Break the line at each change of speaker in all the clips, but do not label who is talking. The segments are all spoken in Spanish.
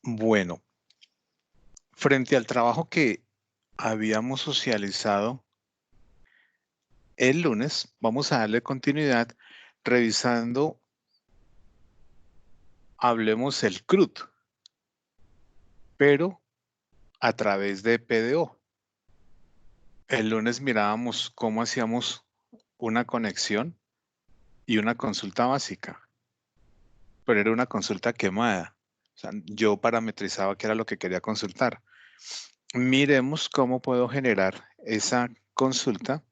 Bueno, frente al trabajo que habíamos socializado el lunes, vamos a darle continuidad revisando, hablemos el CRUD, pero a través de PDO. El lunes mirábamos cómo hacíamos una conexión y una consulta básica, pero era una consulta quemada. O sea, yo parametrizaba qué era lo que quería consultar. Miremos cómo puedo generar esa consulta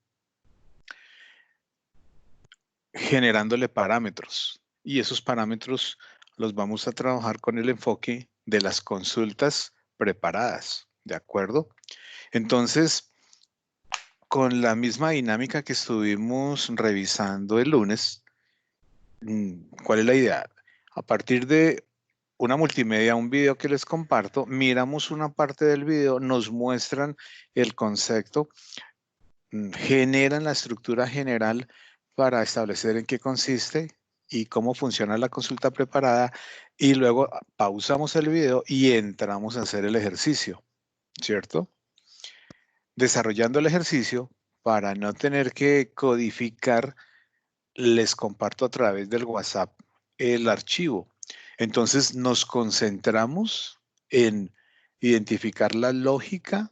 generándole parámetros. Y esos parámetros los vamos a trabajar con el enfoque de las consultas preparadas, ¿de acuerdo? Entonces, con la misma dinámica que estuvimos revisando el lunes, ¿cuál es la idea? A partir de una multimedia, un video que les comparto, miramos una parte del video, nos muestran el concepto, generan la estructura general para establecer en qué consiste y cómo funciona la consulta preparada, y luego pausamos el video y entramos a hacer el ejercicio, ¿cierto? Desarrollando el ejercicio, para no tener que codificar, les comparto a través del WhatsApp el archivo. Entonces nos concentramos en identificar la lógica,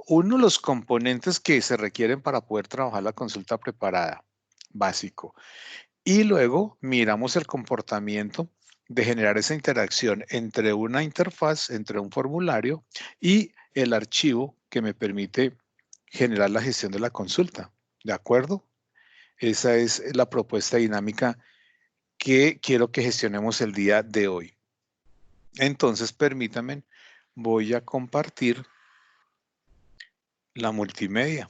los componentes que se requieren para poder trabajar la consulta preparada, básico. Y luego miramos el comportamiento de generar esa interacción entre una interfaz, entre un formulario y el archivo que me permite generar la gestión de la consulta. ¿De acuerdo? Esa es la propuesta dinámica que quiero que gestionemos el día de hoy. Entonces, permítanme, voy a compartir la multimedia.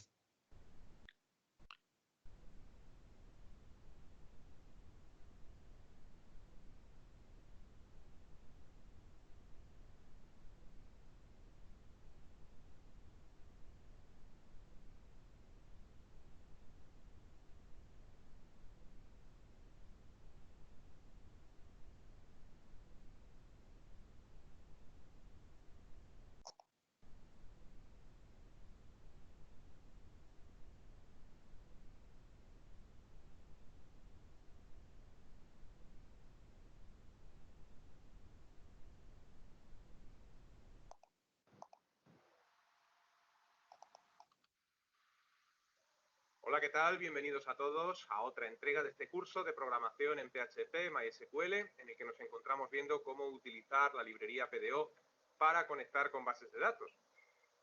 Hola, ¿qué tal? Bienvenidos a todos a otra entrega de este curso de programación en PHP MySQL, en el que nos encontramos viendo cómo utilizar la librería PDO para conectar con bases de datos.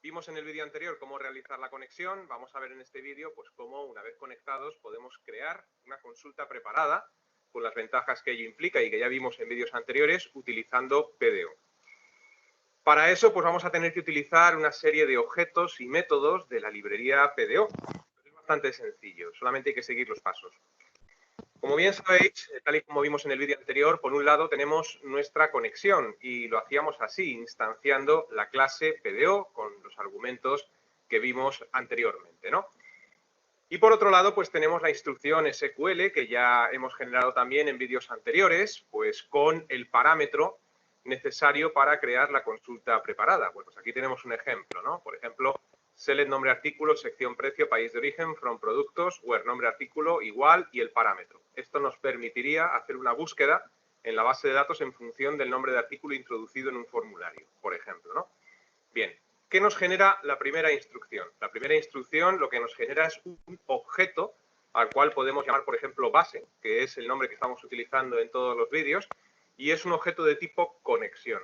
Vimos en el vídeo anterior cómo realizar la conexión. Vamos a ver en este vídeo pues cómo, una vez conectados, podemos crear una consulta preparada con las ventajas que ello implica y que ya vimos en vídeos anteriores utilizando PDO. Para eso pues vamos a tener que utilizar una serie de objetos y métodos de la librería PDO. Es bastante sencillo, solamente hay que seguir los pasos. Como bien sabéis, tal y como vimos en el vídeo anterior, por un lado tenemos nuestra conexión y lo hacíamos así, instanciando la clase PDO con los argumentos que vimos anteriormente, ¿no? Y por otro lado, pues tenemos la instrucción SQL que ya hemos generado también en vídeos anteriores, pues con el parámetro necesario para crear la consulta preparada. Bueno, pues aquí tenemos un ejemplo, ¿no? Por ejemplo, select nombre artículo, sección precio, país de origen, from productos, where nombre artículo igual y el parámetro. Esto nos permitiría hacer una búsqueda en la base de datos en función del nombre de artículo introducido en un formulario, por ejemplo, ¿no? Bien, ¿qué nos genera la primera instrucción? La primera instrucción lo que nos genera es un objeto al cual podemos llamar, por ejemplo, base, que es el nombre que estamos utilizando en todos los vídeos, y es un objeto de tipo conexión.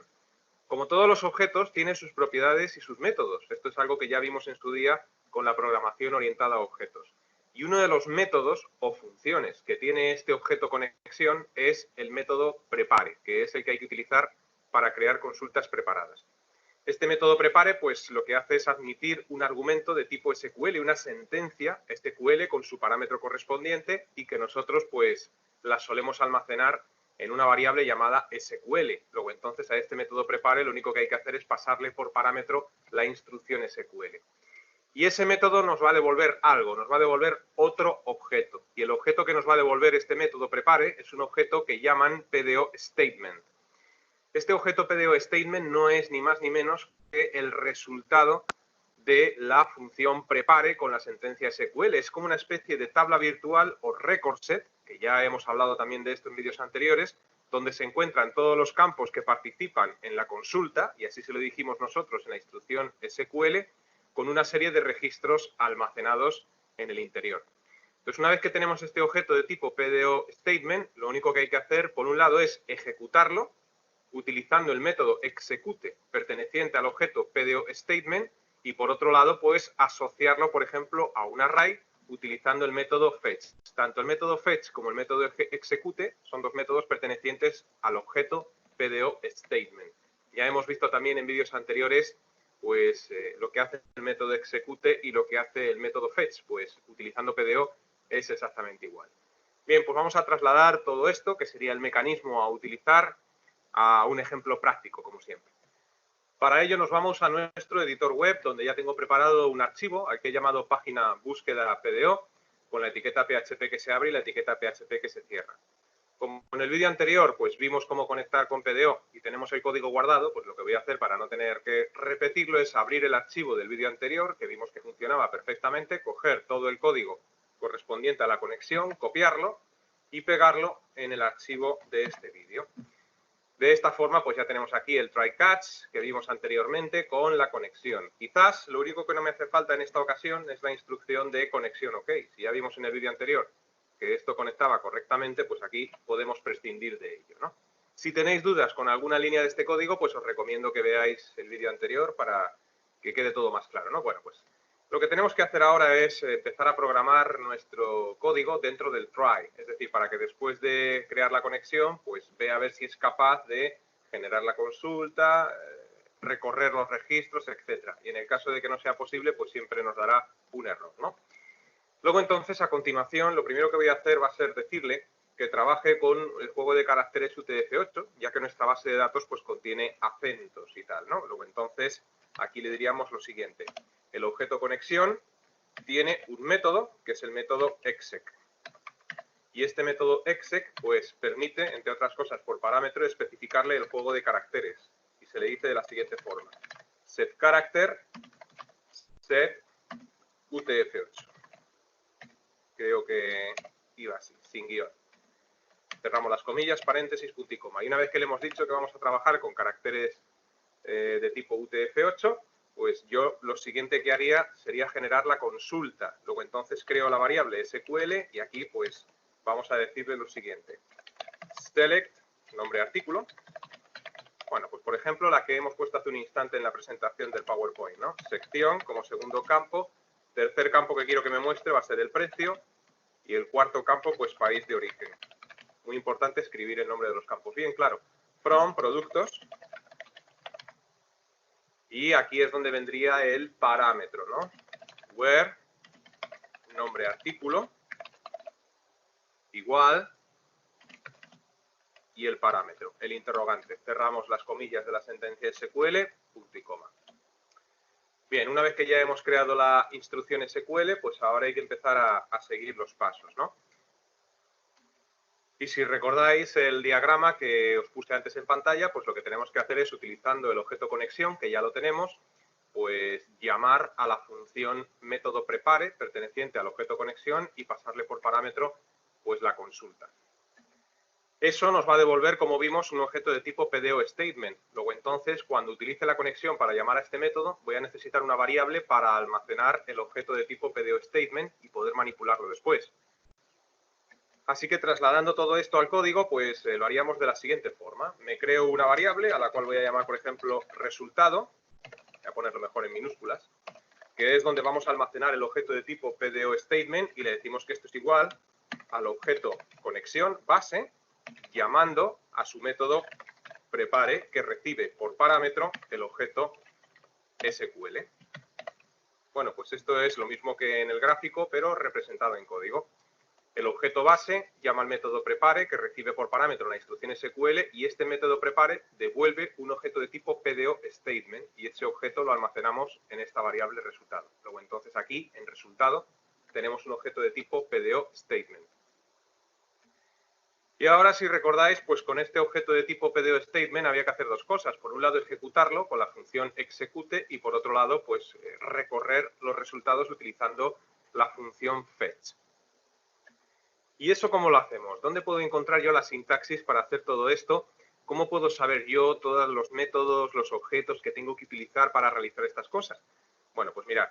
Como todos los objetos, tiene sus propiedades y sus métodos. Esto es algo que ya vimos en su día con la programación orientada a objetos. Y uno de los métodos o funciones que tiene este objeto conexión es el método prepare, que es el que hay que utilizar para crear consultas preparadas. Este método prepare, pues lo que hace es admitir un argumento de tipo SQL, una sentencia SQL con su parámetro correspondiente y que nosotros pues la solemos almacenar en una variable llamada SQL. Luego entonces a este método prepare lo único que hay que hacer es pasarle por parámetro la instrucción SQL. Y ese método nos va a devolver algo, nos va a devolver otro objeto. Y el objeto que nos va a devolver este método prepare es un objeto que llaman PDO statement. Este objeto PDO statement no es ni más ni menos que el resultado de la función prepare con la sentencia SQL. Es como una especie de tabla virtual o record set, que ya hemos hablado también de esto en vídeos anteriores, donde se encuentran todos los campos que participan en la consulta, y así se lo dijimos nosotros en la instrucción SQL, con una serie de registros almacenados en el interior. Entonces, una vez que tenemos este objeto de tipo PDO statement, lo único que hay que hacer, por un lado, es ejecutarlo, utilizando el método execute perteneciente al objeto PDO statement, y por otro lado, pues asociarlo, por ejemplo, a un array utilizando el método fetch. Tanto el método fetch como el método execute son dos métodos pertenecientes al objeto PDO statement. Ya hemos visto también en vídeos anteriores pues lo que hace el método execute y lo que hace el método fetch, pues utilizando PDO es exactamente igual. Bien, pues vamos a trasladar todo esto, que sería el mecanismo a utilizar, a un ejemplo práctico, como siempre. Para ello nos vamos a nuestro editor web, donde ya tengo preparado un archivo, al que he llamado página búsqueda PDO, con la etiqueta PHP que se abre y la etiqueta PHP que se cierra. Como en el vídeo anterior, pues vimos cómo conectar con PDO y tenemos el código guardado, pues lo que voy a hacer para no tener que repetirlo es abrir el archivo del vídeo anterior, que vimos que funcionaba perfectamente, coger todo el código correspondiente a la conexión, copiarlo y pegarlo en el archivo de este vídeo. De esta forma, pues ya tenemos aquí el try catch que vimos anteriormente con la conexión. Quizás lo único que no me hace falta en esta ocasión es la instrucción de conexión OK. Si ya vimos en el vídeo anterior que esto conectaba correctamente, pues aquí podemos prescindir de ello, ¿no? Si tenéis dudas con alguna línea de este código, pues os recomiendo que veáis el vídeo anterior para que quede todo más claro, ¿no? Bueno, pues lo que tenemos que hacer ahora es empezar a programar nuestro código dentro del try, es decir, para que después de crear la conexión, pues vea a ver si es capaz de generar la consulta, recorrer los registros, etcétera. Y en el caso de que no sea posible, pues siempre nos dará un error, ¿no? Luego, entonces, a continuación, lo primero que voy a hacer va a ser decirle que trabaje con el juego de caracteres UTF-8, ya que nuestra base de datos pues contiene acentos y tal, ¿no? Luego, entonces, aquí le diríamos lo siguiente. El objeto conexión tiene un método, que es el método exec. Y este método exec, pues, permite, entre otras cosas, por parámetro, especificarle el juego de caracteres. Y se le dice de la siguiente forma. setCharacter, set UTF-8. Creo que iba así, sin guión. Cerramos las comillas, paréntesis, punto y coma. Y una vez que le hemos dicho que vamos a trabajar con caracteres de tipo UTF-8, pues yo lo siguiente que haría sería generar la consulta. Luego entonces creo la variable SQL y aquí pues vamos a decirle lo siguiente. Select, nombre artículo. Bueno, pues por ejemplo la que hemos puesto hace un instante en la presentación del PowerPoint, ¿no? Sección como segundo campo. Tercer campo que quiero que me muestre va a ser el precio. Y el cuarto campo, pues país de origen. Muy importante escribir el nombre de los campos bien claro. From, productos. Y aquí es donde vendría el parámetro, ¿no? Where, nombre artículo, igual, y el parámetro, el interrogante. Cerramos las comillas de la sentencia SQL, punto y coma. Bien, una vez que ya hemos creado la instrucción SQL, pues ahora hay que empezar a seguir los pasos, ¿no? Y si recordáis el diagrama que os puse antes en pantalla, pues lo que tenemos que hacer es, utilizando el objeto conexión, que ya lo tenemos, pues llamar a la función método prepare perteneciente al objeto conexión y pasarle por parámetro pues la consulta. Eso nos va a devolver, como vimos, un objeto de tipo PDO statement. Luego entonces, cuando utilice la conexión para llamar a este método, voy a necesitar una variable para almacenar el objeto de tipo PDO statement y poder manipularlo después. Así que trasladando todo esto al código, pues lo haríamos de la siguiente forma. Me creo una variable a la cual voy a llamar, por ejemplo, resultado. Voy a ponerlo mejor en minúsculas, que es donde vamos a almacenar el objeto de tipo PDO statement y le decimos que esto es igual al objeto conexión base, llamando a su método prepare, que recibe por parámetro el objeto SQL. Bueno, pues esto es lo mismo que en el gráfico, pero representado en código. El objeto base llama al método prepare, que recibe por parámetro la instrucción SQL, y este método prepare devuelve un objeto de tipo PDO statement, y ese objeto lo almacenamos en esta variable resultado. Luego entonces aquí, en resultado, tenemos un objeto de tipo PDO statement. Y ahora, si recordáis, pues con este objeto de tipo PDO statement había que hacer dos cosas. Por un lado, ejecutarlo con la función execute y por otro lado, pues recorrer los resultados utilizando la función fetch. ¿Y eso cómo lo hacemos? ¿Dónde puedo encontrar yo la sintaxis para hacer todo esto? ¿Cómo puedo saber yo todos los métodos, los objetos que tengo que utilizar para realizar estas cosas? Bueno, pues mirad,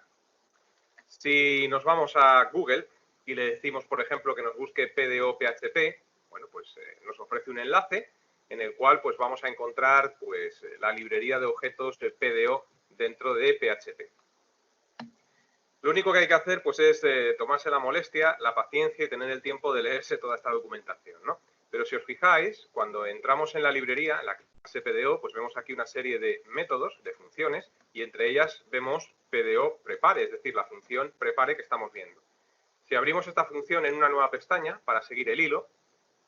si nos vamos a Google y le decimos, por ejemplo, que nos busque PDO PHP, bueno, pues nos ofrece un enlace en el cual pues vamos a encontrar pues la librería de objetos de PDO dentro de PHP. Lo único que hay que hacer pues es tomarse la molestia, la paciencia y tener el tiempo de leerse toda esta documentación, ¿no? Pero si os fijáis, cuando entramos en la librería, en la clase PDO, pues vemos aquí una serie de métodos, de funciones, y entre ellas vemos PDO prepare, es decir, la función prepare que estamos viendo. Si abrimos esta función en una nueva pestaña para seguir el hilo,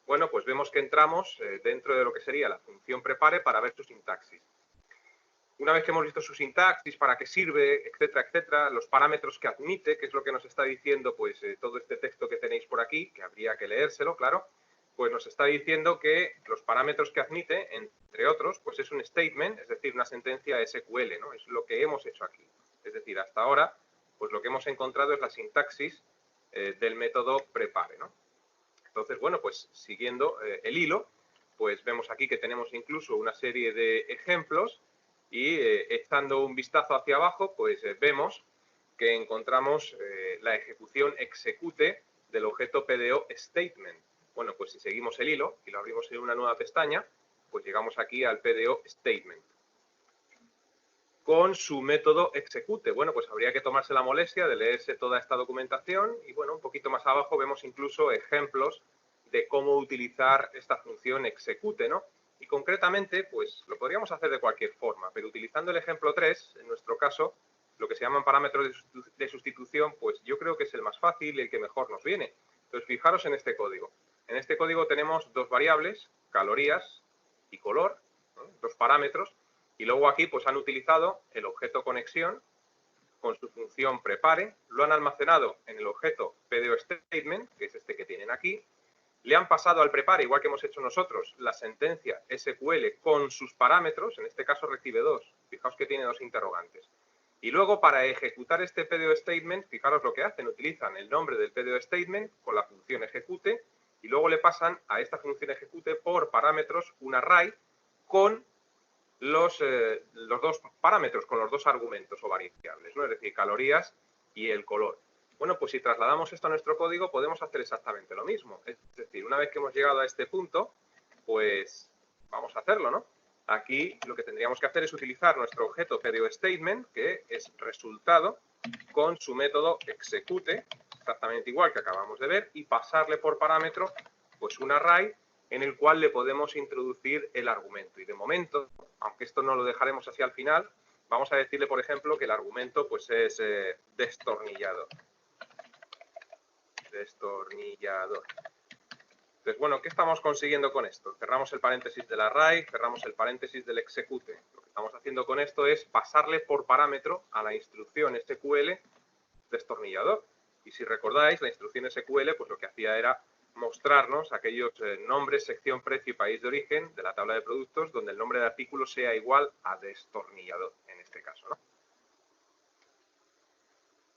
bueno, pues vemos que entramos dentro de lo que sería la función prepare para ver su sintaxis. Una vez que hemos visto su sintaxis, para qué sirve, etcétera, etcétera, los parámetros que admite, que es lo que nos está diciendo pues todo este texto que tenéis por aquí, que habría que leérselo, claro, pues nos está diciendo que los parámetros que admite, entre otros, pues es un statement, es decir, una sentencia SQL, ¿no? Es lo que hemos hecho aquí. Es decir, hasta ahora, pues lo que hemos encontrado es la sintaxis del método prepare, ¿no? Entonces, bueno, pues siguiendo el hilo, pues vemos aquí que tenemos incluso una serie de ejemplos y echando un vistazo hacia abajo, pues vemos que encontramos la ejecución execute del objeto PDO statement. Bueno, pues si seguimos el hilo y lo abrimos en una nueva pestaña, pues llegamos aquí al PDO statement con su método execute. Bueno, pues habría que tomarse la molestia de leerse toda esta documentación y bueno, un poquito más abajo vemos incluso ejemplos de cómo utilizar esta función execute, ¿no? Y concretamente, pues lo podríamos hacer de cualquier forma, pero utilizando el ejemplo 3, en nuestro caso, lo que se llaman parámetros de sustitución, pues yo creo que es el más fácil y el que mejor nos viene. Entonces, fijaros en este código. En este código tenemos dos variables, calorías y color, ¿no? Dos parámetros, y luego aquí pues han utilizado el objeto conexión con su función prepare, lo han almacenado en el objeto PDO statement, que es este que tienen aquí, le han pasado al prepare, igual que hemos hecho nosotros, la sentencia SQL con sus parámetros, en este caso recibe dos, fijaos que tiene dos interrogantes. Y luego para ejecutar este PDO statement, fijaros lo que hacen, utilizan el nombre del PDO statement con la función ejecute y luego le pasan a esta función ejecute por parámetros un array con los dos parámetros, con los dos argumentos o variables, ¿no? Es decir, calorías y el color. Bueno, pues si trasladamos esto a nuestro código podemos hacer exactamente lo mismo. Es decir, una vez que hemos llegado a este punto, pues vamos a hacerlo, ¿no? Aquí lo que tendríamos que hacer es utilizar nuestro objeto PDO statement, que es resultado, con su método execute, exactamente igual que acabamos de ver, y pasarle por parámetro pues un array en el cual le podemos introducir el argumento. Y de momento, aunque esto no lo dejaremos hacia el final, vamos a decirle, por ejemplo, que el argumento pues es destornillador. Destornillador. Entonces, bueno, ¿qué estamos consiguiendo con esto? Cerramos el paréntesis del array, cerramos el paréntesis del execute. Lo que estamos haciendo con esto es pasarle por parámetro a la instrucción SQL destornillador. Y si recordáis, la instrucción SQL pues lo que hacía era mostrarnos aquellos nombres, sección, precio y país de origen de la tabla de productos donde el nombre de artículo sea igual a destornillador, en este caso, ¿no?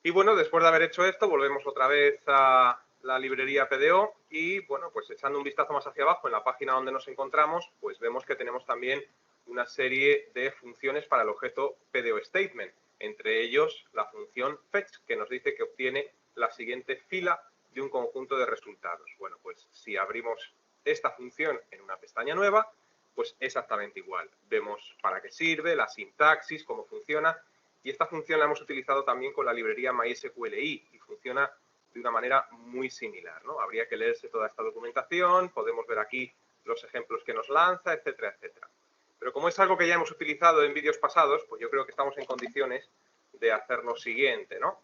Y bueno, después de haber hecho esto, volvemos otra vez a la librería PDO y bueno, pues echando un vistazo más hacia abajo en la página donde nos encontramos, pues vemos que tenemos también una serie de funciones para el objeto PDO statement, entre ellos la función fetch, que nos dice que obtiene la siguiente fila de un conjunto de resultados. Bueno, pues si abrimos esta función en una pestaña nueva, pues exactamente igual. Vemos para qué sirve, la sintaxis, cómo funciona, y esta función la hemos utilizado también con la librería MySQLi y funciona de una manera muy similar, ¿no? Habría que leerse toda esta documentación, podemos ver aquí los ejemplos que nos lanza, etcétera, etcétera. Pero como es algo que ya hemos utilizado en vídeos pasados, pues yo creo que estamos en condiciones de hacer lo siguiente, ¿no?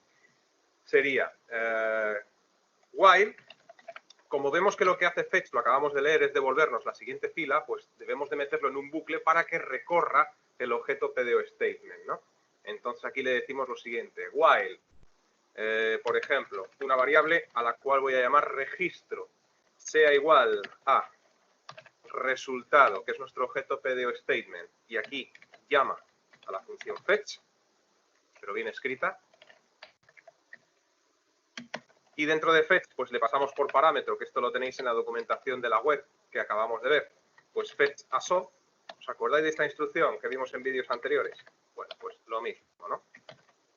Sería while, como vemos que lo que hace fetch, lo acabamos de leer, es devolvernos la siguiente fila, pues debemos de meterlo en un bucle para que recorra el objeto PDO statement, ¿no? Entonces aquí le decimos lo siguiente, while, por ejemplo, una variable a la cual voy a llamar registro, sea igual a resultado, que es nuestro objeto PDO statement, y aquí llama a la función fetch, pero bien escrita. Y dentro de fetch, pues le pasamos por parámetro, que esto lo tenéis en la documentación de la web que acabamos de ver, pues fetch aso. ¿Os acordáis de esta instrucción que vimos en vídeos anteriores? Bueno, pues lo mismo, ¿no?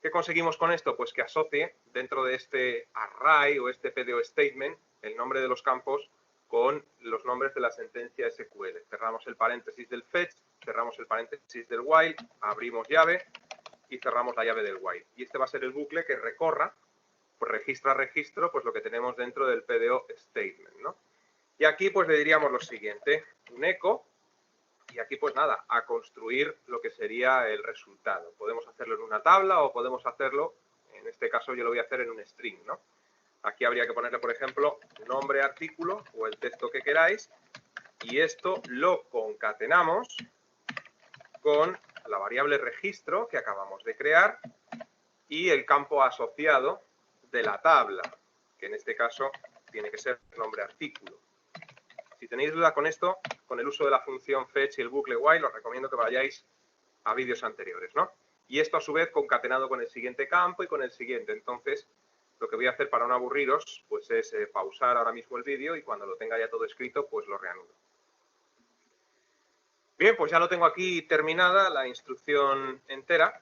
¿Qué conseguimos con esto? Pues que asocie dentro de este array o este PDO statement el nombre de los campos con los nombres de la sentencia SQL. Cerramos el paréntesis del fetch, cerramos el paréntesis del while, abrimos llave y cerramos la llave del while. Y este va a ser el bucle que recorra, pues registro a registro, pues lo que tenemos dentro del PDO statement, ¿no? Y aquí pues le diríamos lo siguiente, un echo, y aquí pues nada, a construir lo que sería el resultado. Podemos hacerlo en una tabla o podemos hacerlo, en este caso yo lo voy a hacer en un string, ¿no? Aquí habría que ponerle, por ejemplo, nombre artículo o el texto que queráis, y esto lo concatenamos con la variable registro que acabamos de crear y el campo asociado de la tabla, que en este caso tiene que ser nombre artículo. Si tenéis duda con esto, con el uso de la función fetch y el bucle while, os recomiendo que vayáis a vídeos anteriores, ¿no? Y esto a su vez concatenado con el siguiente campo y con el siguiente. Entonces, lo que voy a hacer para no aburriros, pues es pausar ahora mismo el vídeo y cuando lo tenga ya todo escrito, pues lo reanudo. Bien, pues ya lo tengo aquí terminada la instrucción entera.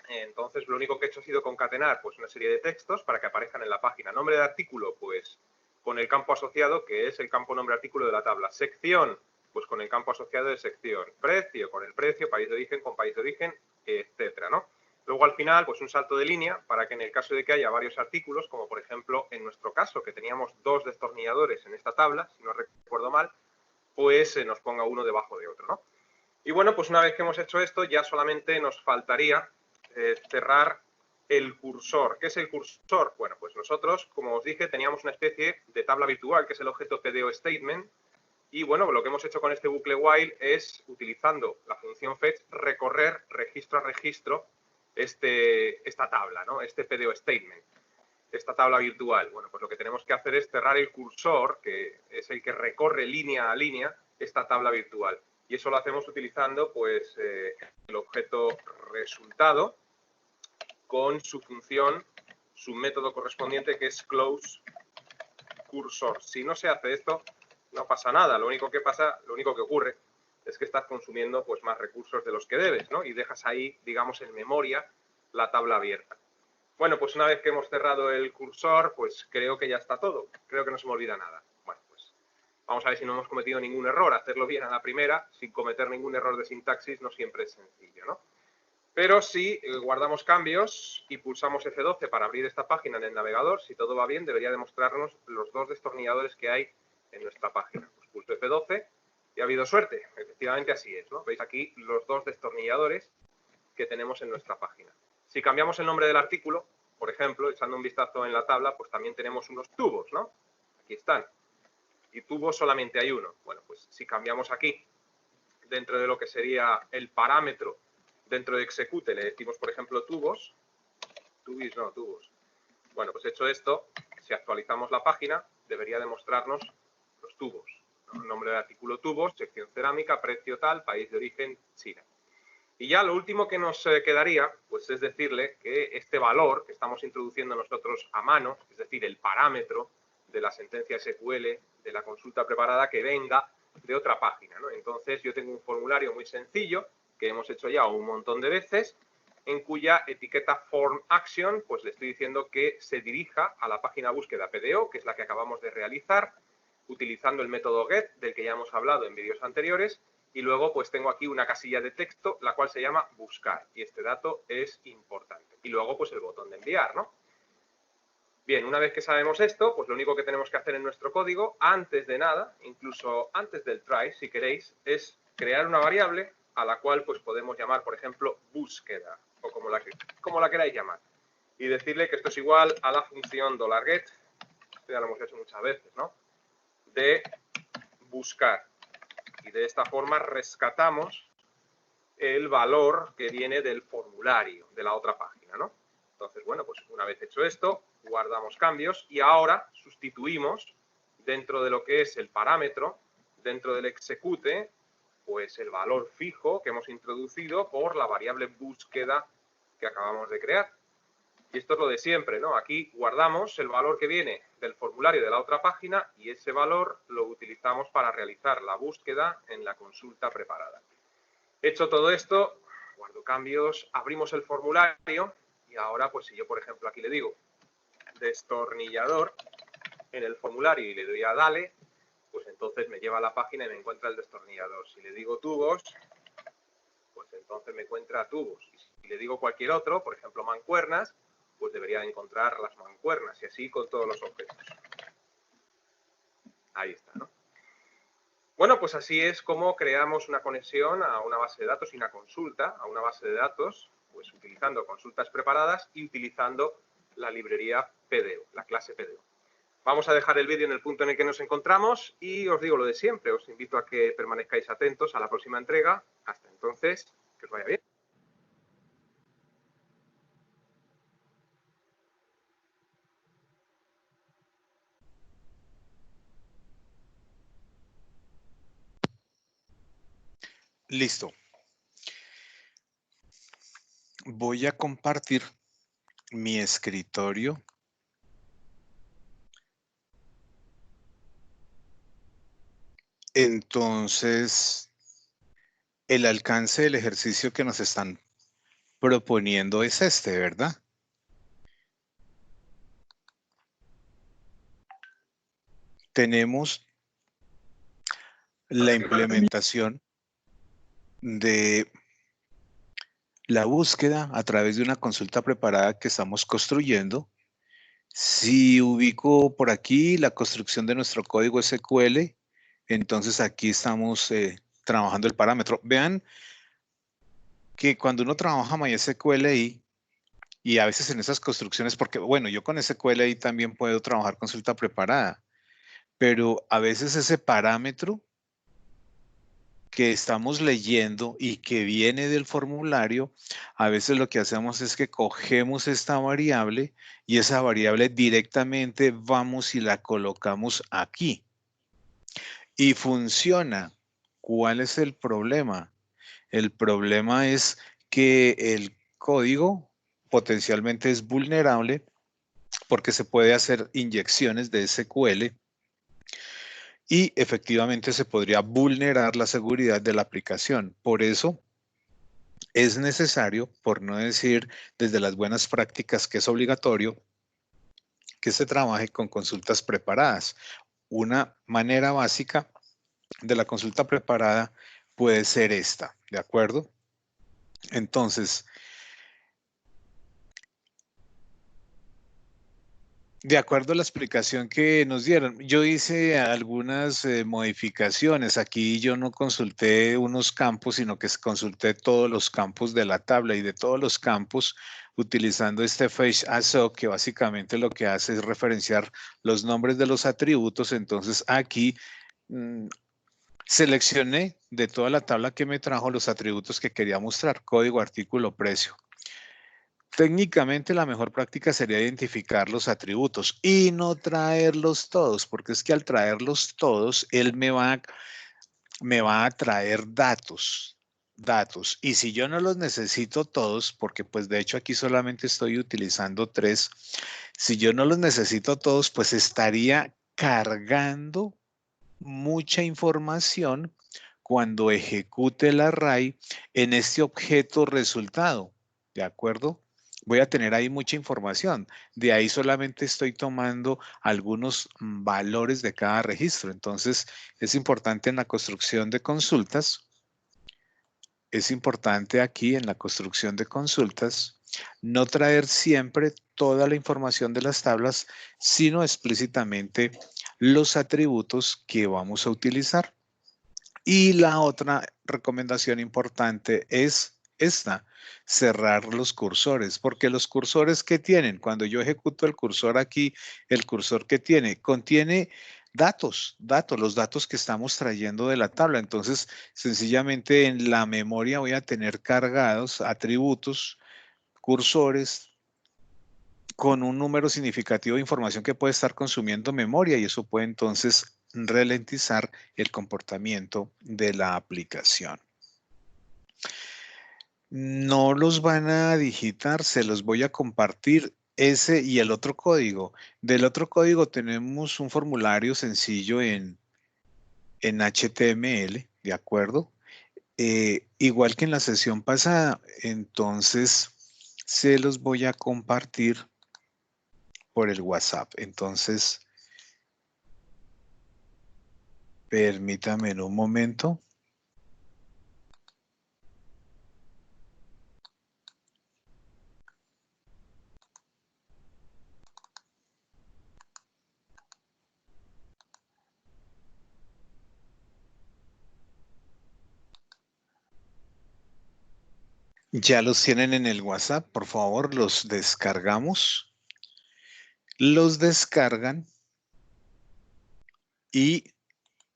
Entonces, lo único que he hecho ha sido concatenar pues una serie de textos para que aparezcan en la página. Nombre de artículo, pues con el campo asociado, que es el campo nombre artículo de la tabla. Sección, pues con el campo asociado de sección. Precio, con el precio, país de origen, con país de origen, etcétera, ¿no? Luego al final, pues un salto de línea para que en el caso de que haya varios artículos, como por ejemplo en nuestro caso, que teníamos 2 destornilladores en esta tabla, si no recuerdo mal, pues nos ponga uno debajo de otro, ¿no? Y bueno, pues una vez que hemos hecho esto, ya solamente nos faltaría cerrar el cursor. ¿Qué es el cursor? Bueno, pues nosotros, como os dije, teníamos una especie de tabla virtual, que es el objeto PDO statement, y bueno, lo que hemos hecho con este bucle while es, utilizando la función fetch, recorrer registro a registro esta tabla, ¿no? Este PDO statement, esta tabla virtual. Bueno, pues lo que tenemos que hacer es cerrar el cursor, que es el que recorre línea a línea esta tabla virtual. Y eso lo hacemos utilizando pues el objeto resultado con su función, su método correspondiente, que es close cursor. Si no se hace esto, no pasa nada. Lo único que ocurre es que estás consumiendo pues más recursos de los que debes, ¿no? Y dejas ahí, digamos, en memoria la tabla abierta. Bueno, pues una vez que hemos cerrado el cursor, pues creo que ya está todo. Creo que no se me olvida nada. Bueno, pues vamos a ver si no hemos cometido ningún error. Hacerlo bien a la primera, sin cometer ningún error de sintaxis, no siempre es sencillo, ¿no? Pero si guardamos cambios y pulsamos F12 para abrir esta página en el navegador, si todo va bien, debería demostrarnos los 2 destornilladores que hay en nuestra página. Pues pulso F12 y ha habido suerte. Efectivamente así es, ¿no? Veis aquí los 2 destornilladores que tenemos en nuestra página. Si cambiamos el nombre del artículo, por ejemplo, echando un vistazo en la tabla, pues también tenemos unos tubos, ¿no? Aquí están. Y tubos solamente hay uno. Bueno, pues si cambiamos aquí, dentro de lo que sería el parámetro, dentro de execute le decimos, por ejemplo, tubos. Tubos. Bueno, pues hecho esto, si actualizamos la página, debería demostrarnos los tubos, ¿no? El nombre del artículo tubos, sección cerámica, precio tal, país de origen, China. Y ya lo último que nos quedaría, pues es decirle que este valor que estamos introduciendo nosotros a mano, es decir, el parámetro de la sentencia SQL, de la consulta preparada, que venga de otra página, ¿no? Entonces yo tengo un formulario muy sencillo que hemos hecho ya un montón de veces, en cuya etiqueta form action, pues le estoy diciendo que se dirija a la página búsqueda PDO, que es la que acabamos de realizar, utilizando el método get, del que ya hemos hablado en vídeos anteriores, y luego pues tengo aquí una casilla de texto, la cual se llama buscar, y este dato es importante. Y luego pues el botón de enviar, ¿no? Bien, una vez que sabemos esto, pues lo único que tenemos que hacer en nuestro código, antes de nada, incluso antes del try, si queréis, es crear una variable a la cual pues podemos llamar, por ejemplo, búsqueda, o como la queráis llamar. Y decirle que esto es igual a la función $get, esto ya lo hemos hecho muchas veces, ¿no? De buscar. Y de esta forma rescatamos el valor que viene del formulario de la otra página, ¿no? Entonces, bueno, pues una vez hecho esto, guardamos cambios y ahora sustituimos dentro de lo que es el parámetro dentro del execute, pues el valor fijo que hemos introducido por la variable búsqueda que acabamos de crear. Y esto es lo de siempre, ¿no? Aquí guardamos el valor que viene del formulario de la otra página y ese valor lo utilizamos para realizar la búsqueda en la consulta preparada. Hecho todo esto, guardo cambios, abrimos el formulario y ahora, pues si yo, por ejemplo, aquí le digo destornillador en el formulario y le doy a dale, pues entonces me lleva a la página y me encuentra el destornillador. Si le digo tubos, pues entonces me encuentra tubos. Y si le digo cualquier otro, por ejemplo mancuernas, pues debería encontrar las mancuernas y así con todos los objetos. Ahí está, ¿no? Bueno, pues así es como creamos una conexión a una base de datos y una consulta a una base de datos, pues utilizando consultas preparadas y utilizando la librería PDO, la clase PDO. Vamos a dejar el vídeo en el punto en el que nos encontramos y os digo lo de siempre, os invito a que permanezcáis atentos a la próxima entrega. Hasta entonces, que os vaya bien.
Listo. Voy a compartir mi escritorio. Entonces, el alcance del ejercicio que nos están proponiendo es este, ¿verdad? Tenemos la implementación de la búsqueda a través de una consulta preparada que estamos construyendo. Si ubico por aquí la construcción de nuestro código SQL, entonces aquí estamos trabajando el parámetro. Vean que cuando uno trabaja MySQL y a veces en esas construcciones, porque bueno, yo con SQL también puedo trabajar consulta preparada, pero a veces ese parámetro que estamos leyendo y que viene del formulario, a veces lo que hacemos es que cogemos esta variable y esa variable directamente vamos y la colocamos aquí. Y funciona. ¿Cuál es el problema? El problema es que el código potencialmente es vulnerable porque se puede hacer inyecciones de SQL y efectivamente se podría vulnerar la seguridad de la aplicación. Por eso es necesario, por no decir desde las buenas prácticas que es obligatorio, que se trabaje con consultas preparadas. Una manera básica de la consulta preparada puede ser esta, ¿de acuerdo? Entonces, de acuerdo a la explicación que nos dieron, yo hice algunas modificaciones. Aquí yo no consulté unos campos, sino que consulté todos los campos de la tabla y de todos los campos utilizando este fetch assoc, que básicamente lo que hace es referenciar los nombres de los atributos. Entonces aquí seleccioné de toda la tabla que me trajo los atributos que quería mostrar: código, artículo, precio. Técnicamente la mejor práctica sería identificar los atributos y no traerlos todos, porque es que al traerlos todos, él me va a traer datos. Y si yo no los necesito todos, porque pues de hecho aquí solamente estoy utilizando 3, si yo no los necesito todos, pues estaría cargando mucha información cuando ejecute el array en este objeto resultado, ¿de acuerdo? Voy a tener ahí mucha información. De ahí solamente estoy tomando algunos valores de cada registro. Entonces, es importante en la construcción de consultas, es importante aquí en la construcción de consultas, no traer siempre toda la información de las tablas, sino explícitamente los atributos que vamos a utilizar. Y la otra recomendación importante es esta: cerrar los cursores, porque los cursores que tienen, cuando yo ejecuto el cursor aquí, el cursor que contiene datos, los datos que estamos trayendo de la tabla. Entonces, sencillamente en la memoria voy a tener cargados atributos, cursores, con un número significativo de información que puede estar consumiendo memoria, y eso puede entonces ralentizar el comportamiento de la aplicación. No los van a digitar, se los voy a compartir ese y el otro código. Del otro código tenemos un formulario sencillo en HTML, ¿de acuerdo? Igual que en la sesión pasada, entonces se los voy a compartir por el WhatsApp. Entonces, permítame en un momento. Ya los tienen en el WhatsApp, por favor, los descargamos. Los descargan y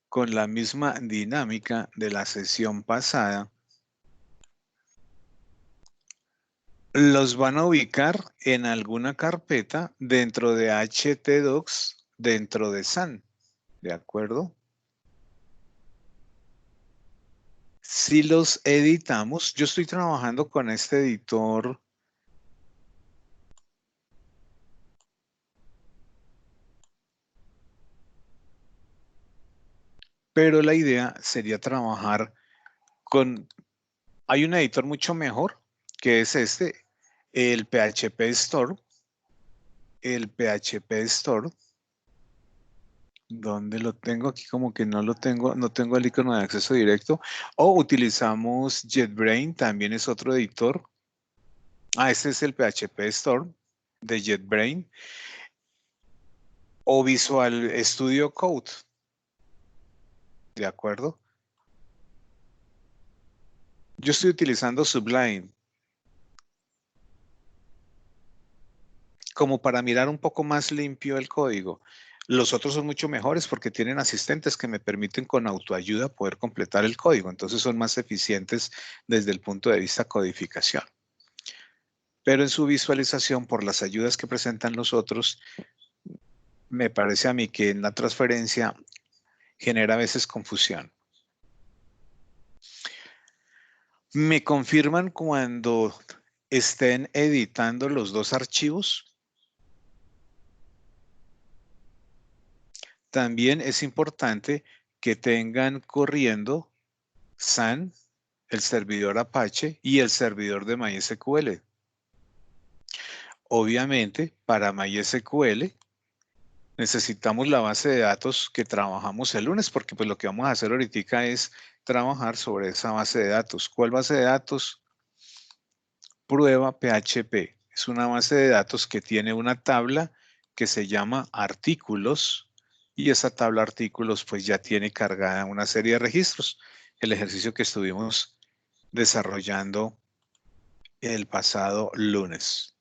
con la misma dinámica de la sesión pasada, los van a ubicar en alguna carpeta dentro de htdocs, dentro de SAN, ¿de acuerdo? Si los editamos, yo estoy trabajando con este editor pero la idea sería trabajar con... Hay un editor mucho mejor, que es este, el PHP Store. El PHP Store, ¿dónde lo tengo? Aquí como que no lo tengo, no tengo el icono de acceso directo. O utilizamos JetBrains, también es otro editor. Este es el PHP Store de JetBrains. O Visual Studio Code. ¿De acuerdo? Yo estoy utilizando Sublime como para mirar un poco más limpio el código. Los otros son mucho mejores porque tienen asistentes que me permiten con autoayuda poder completar el código. Entonces son más eficientes desde el punto de vista codificación. Pero en su visualización, por las ayudas que presentan los otros, me parece a mí que en la transferencia genera a veces confusión. ¿Me confirman cuando estén editando los dos archivos? También es importante que tengan corriendo SAN, el servidor Apache y el servidor de MySQL. Obviamente, para MySQL necesitamos la base de datos que trabajamos el lunes, porque pues lo que vamos a hacer ahorita es trabajar sobre esa base de datos. ¿Cuál base de datos? Prueba PHP. Es una base de datos que tiene una tabla que se llama artículos y esa tabla artículos pues ya tiene cargada una serie de registros. El ejercicio que estuvimos desarrollando el pasado lunes.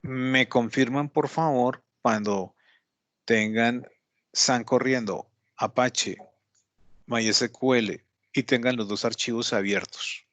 ¿Me confirman, por favor, cuando tengan SAN corriendo, Apache, MySQL y tengan los dos archivos abiertos?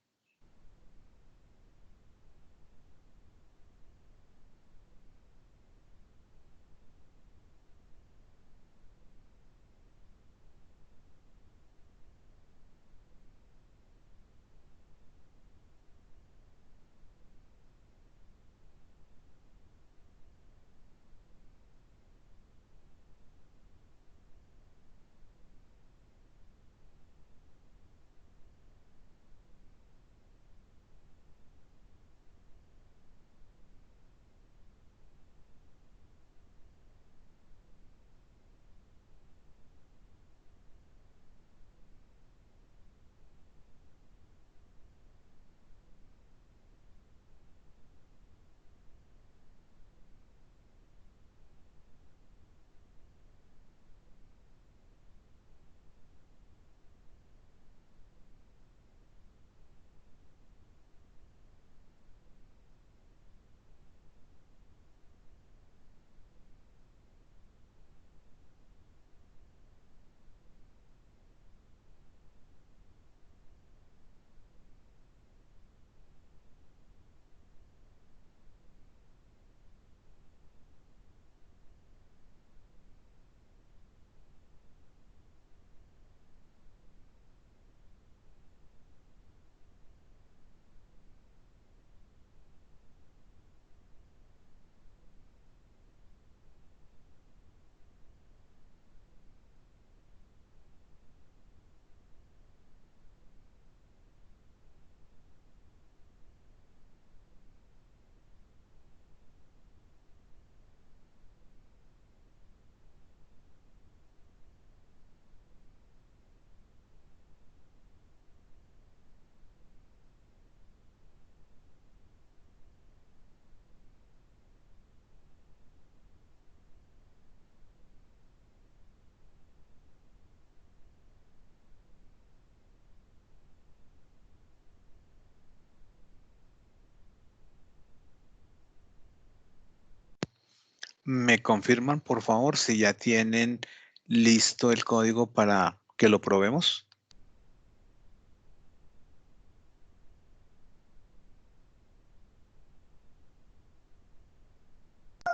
¿Me confirman, por favor, si ya tienen listo el código para que lo probemos?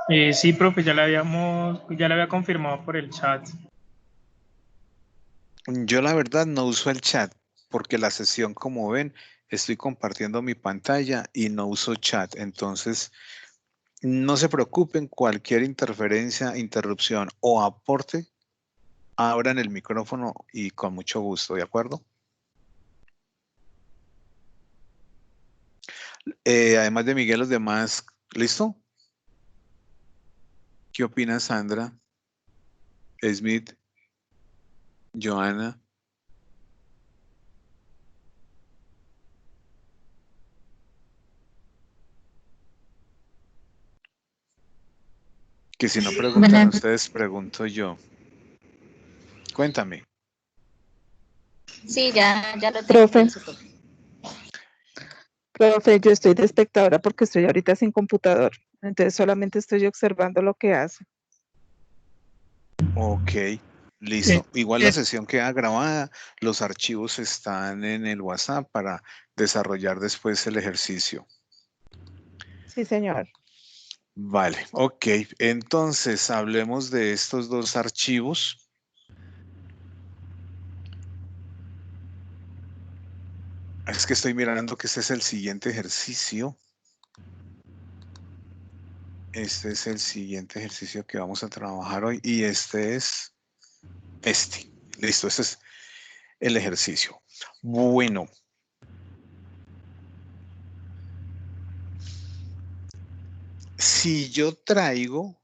Sí, profe, ya le había confirmado por el chat.
Yo la verdad no uso el chat porque la sesión, como ven, estoy compartiendo mi pantalla y no uso chat. Entonces, no se preocupen, cualquier interferencia, interrupción o aporte, abran el micrófono y con mucho gusto, ¿de acuerdo? Además de Miguel, los demás, ¿listo? ¿Qué opina Sandra? Smith, Joana. Que si no preguntan ustedes, pregunto yo. Cuéntame.
Sí, ya lo tengo.
Profe, yo estoy de espectadora porque estoy ahorita sin computador. Entonces solamente estoy observando lo que hace.
Ok, listo. Igual la sesión queda grabada, los archivos están en el WhatsApp para desarrollar después el ejercicio.
Sí, señor.
Vale, ok. Entonces, hablemos de estos dos archivos. Es que estoy mirando que este es el siguiente ejercicio. Este es el siguiente ejercicio que vamos a trabajar hoy y este es este. Listo, este es el ejercicio. Bueno. Si yo traigo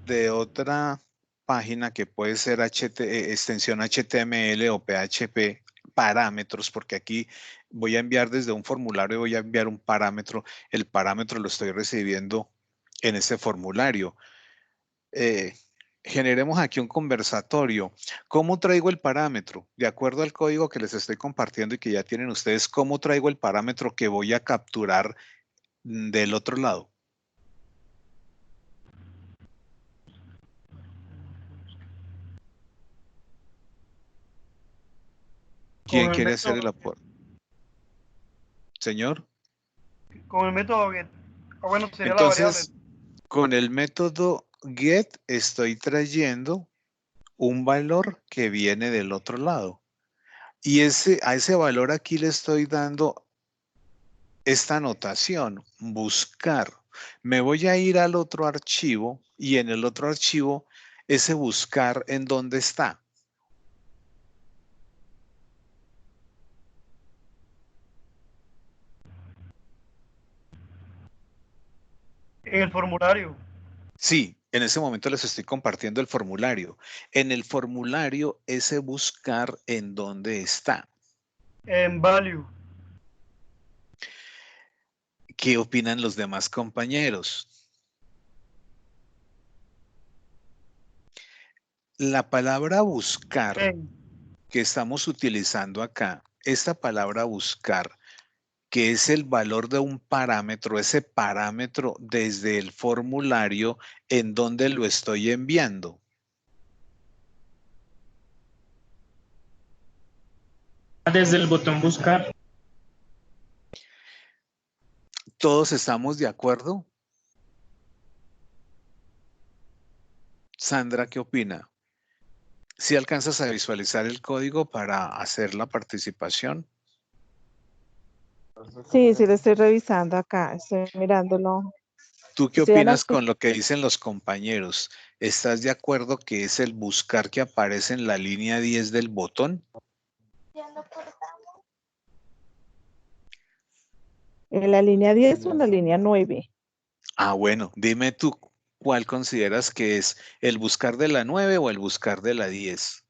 de otra página que puede ser extensión HTML o PHP, parámetros, porque aquí voy a enviar desde un formulario, voy a enviar un parámetro, el parámetro lo estoy recibiendo en ese formulario. Generemos aquí un conversatorio. ¿Cómo traigo el parámetro? De acuerdo al código que les estoy compartiendo y que ya tienen ustedes, ¿cómo traigo el parámetro que voy a capturar del otro lado? ¿Quién quiere hacer el aporte? Señor.
Con el método get. Bueno, sería
Entonces,
la variable.
con el método get estoy trayendo un valor que viene del otro lado. Y a ese valor aquí le estoy dando esta notación, buscar. Me voy a ir al otro archivo y en el otro archivo, ese buscar, ¿en dónde está?
En el formulario.
Sí, en ese momento les estoy compartiendo el formulario. En el formulario, ese buscar, ¿en dónde está?
En value.
¿Qué opinan los demás compañeros? La palabra buscar que estamos utilizando acá, esta palabra buscar, que es el valor de un parámetro, ese parámetro desde el formulario en donde lo estoy enviando.
Desde el botón buscar.
¿Todos estamos de acuerdo? Sandra, ¿qué opina? ¿Si alcanzas a visualizar el código para hacer la participación?
Sí, sí, lo estoy revisando acá. Estoy mirándolo.
¿Tú qué
Estoy
opinas con lo que dicen los compañeros? ¿Estás de acuerdo que es el buscar que aparece en la línea 10 del botón?
¿En la línea 10 o en la línea 9?
Ah, bueno, dime tú, ¿cuál consideras que es el buscar de la 9 o el buscar de la 10?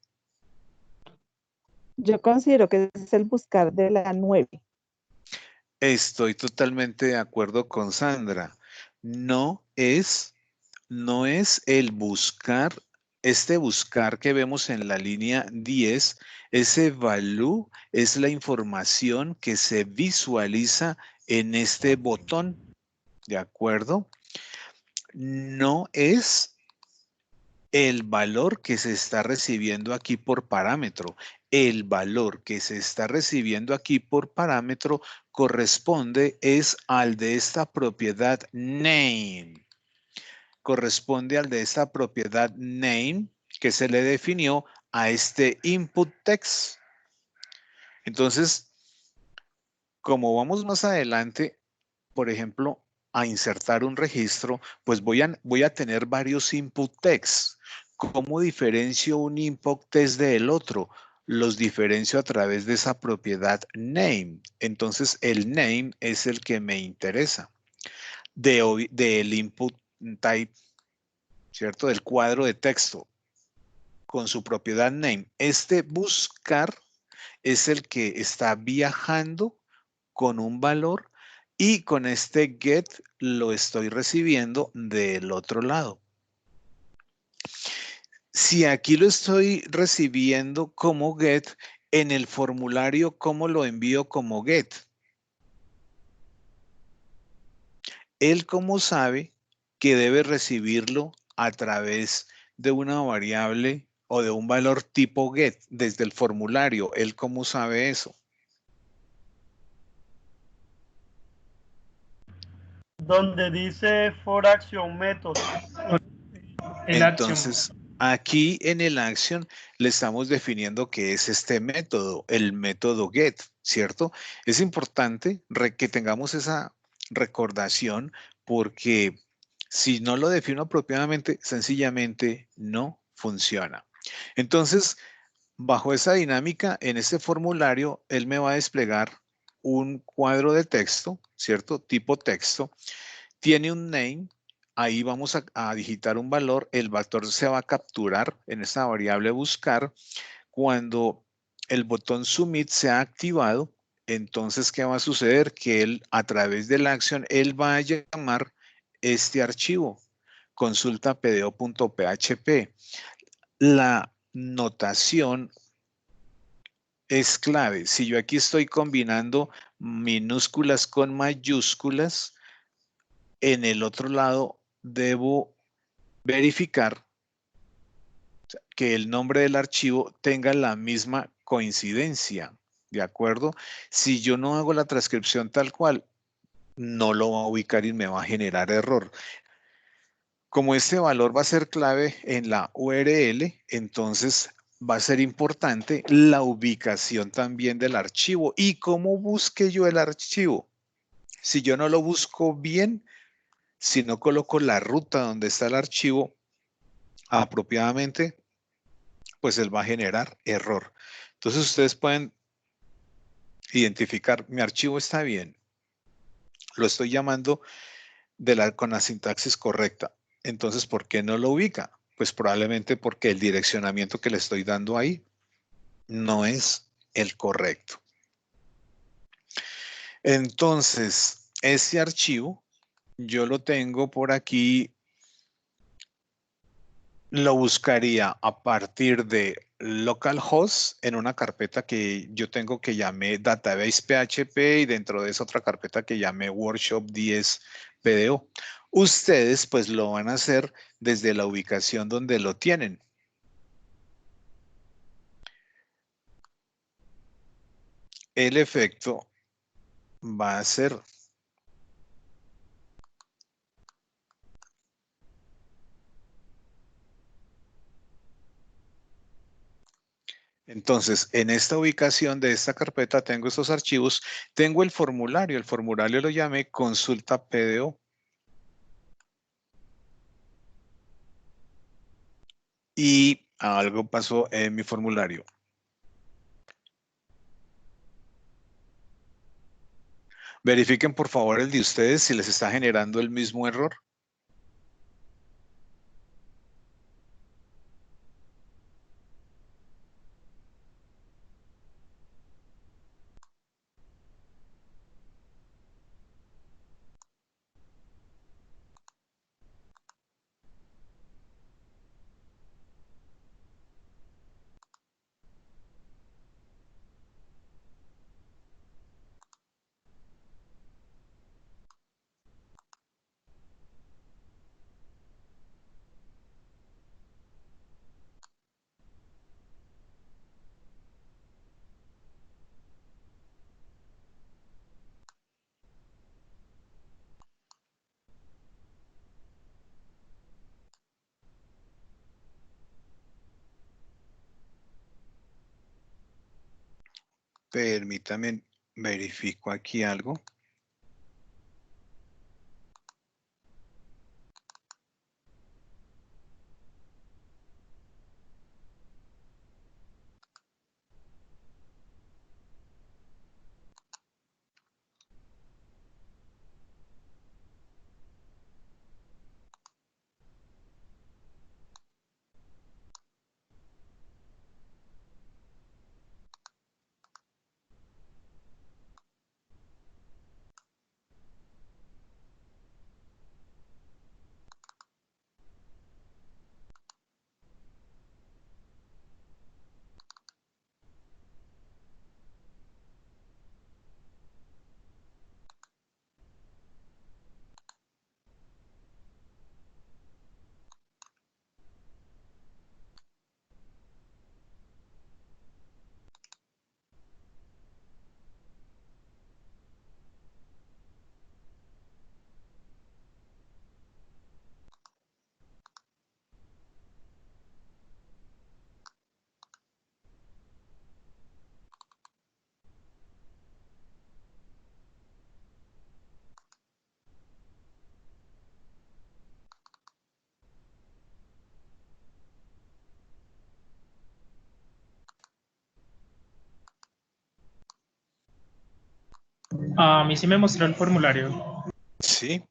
Yo considero que es el buscar de la 9.
Estoy totalmente de acuerdo con Sandra. No es el buscar, este buscar que vemos en la línea 10, ese value es la información que se visualiza en este botón, ¿de acuerdo? no es el valor que se está recibiendo aquí por parámetro. El valor que se está recibiendo aquí por parámetro corresponde es al de esta propiedad name. Corresponde al de esta propiedad name que se le definió a este input text. Entonces, como vamos más adelante, por ejemplo, a insertar un registro, pues voy a tener varios input text. ¿Cómo diferencio un input text del otro? Los diferencio a través de esa propiedad name. Entonces, el name es el que me interesa del input type, ¿cierto? Del cuadro de texto con su propiedad name. Este buscar es el que está viajando con un valor y con este get lo estoy recibiendo del otro lado. Si aquí lo estoy recibiendo como get, en el formulario, ¿cómo lo envío como get? Él, ¿cómo sabe que debe recibirlo a través de una variable o de un valor tipo get desde el formulario? ¿Él cómo sabe eso?
Donde dice for action method.
El action.
Entonces, aquí en el action le estamos definiendo qué es este método, el método get, ¿cierto? Es importante que tengamos esa recordación porque si no lo defino apropiadamente, sencillamente no funciona. Entonces, bajo esa dinámica, en este formulario, él me va a desplegar un cuadro de texto, ¿cierto? Tipo texto. Tiene un name. Ahí vamos a digitar un valor. El valor se va a capturar en esta variable buscar. Cuando el botón submit sea activado, entonces, ¿qué va a suceder? Que él, a través de la acción, él va a llamar este archivo, consulta.pdo.php. La notación es clave. Si yo aquí estoy combinando minúsculas con mayúsculas, en el otro lado debo verificar que el nombre del archivo tenga la misma coincidencia, ¿de acuerdo? Si yo no hago la transcripción tal cual, no lo va a ubicar y me va a generar error. Como este valor va a ser clave en la URL, entonces va a ser importante la ubicación también del archivo. ¿Y cómo busque yo el archivo? Si yo no lo busco bien, si no coloco la ruta donde está el archivo apropiadamente, pues él va a generar error. Entonces ustedes pueden identificar, mi archivo está bien, lo estoy llamando con la sintaxis correcta. Entonces, ¿por qué no lo ubica? Pues probablemente porque el direccionamiento que le estoy dando ahí no es el correcto. Entonces, este archivo yo lo tengo por aquí, lo buscaría a partir de localhost en una carpeta que yo tengo que llamé database PHP y dentro de esa otra carpeta que llamé workshop 10 PDO. Ustedes pues lo van a hacer desde la ubicación donde lo tienen. El efecto va a ser entonces, en esta ubicación de esta carpeta tengo estos archivos, tengo el formulario lo llamé consulta PDO. Y algo pasó en mi formulario. Verifiquen por favor el de ustedes si les está generando el mismo error. Permítame, verifico aquí algo.
A mí sí me mostró el formulario.
Sí,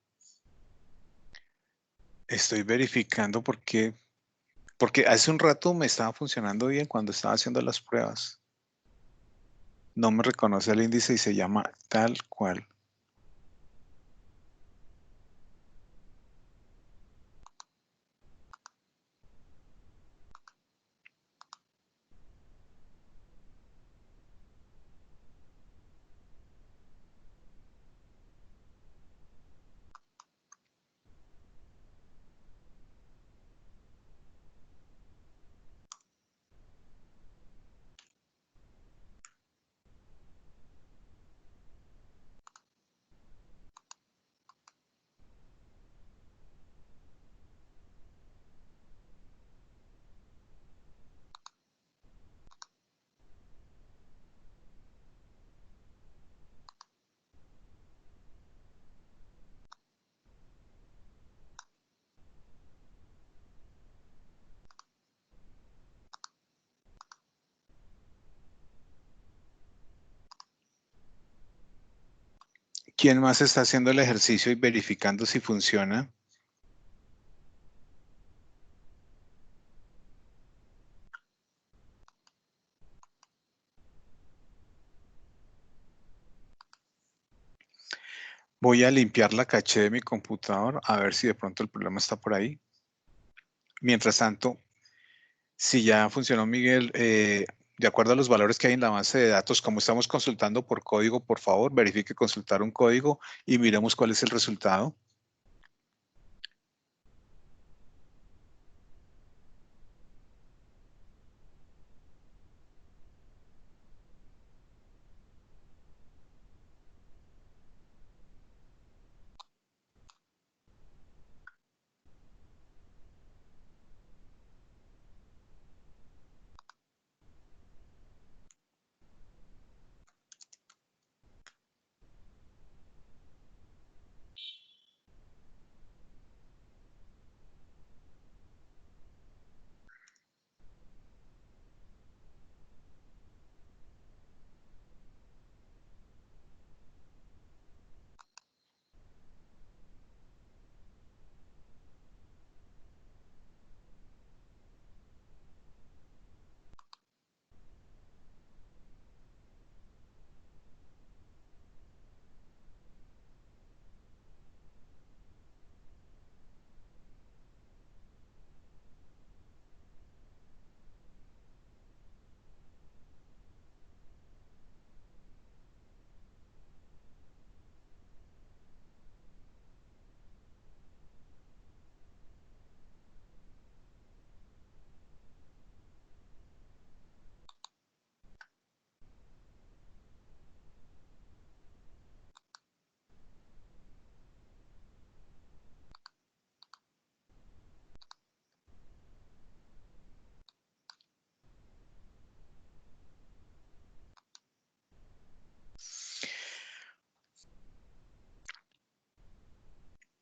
estoy verificando porque hace un rato me estaba funcionando bien cuando estaba haciendo las pruebas. No me reconoce el índice y se llama tal cual. ¿Quién más está haciendo el ejercicio y verificando si funciona? Voy a limpiar la caché de mi computador a ver si de pronto el problema está por ahí. Mientras tanto, si ya funcionó, Miguel, de acuerdo a los valores que hay en la base de datos, como estamos consultando por código, por favor, verifique consultar un código y miremos cuál es el resultado.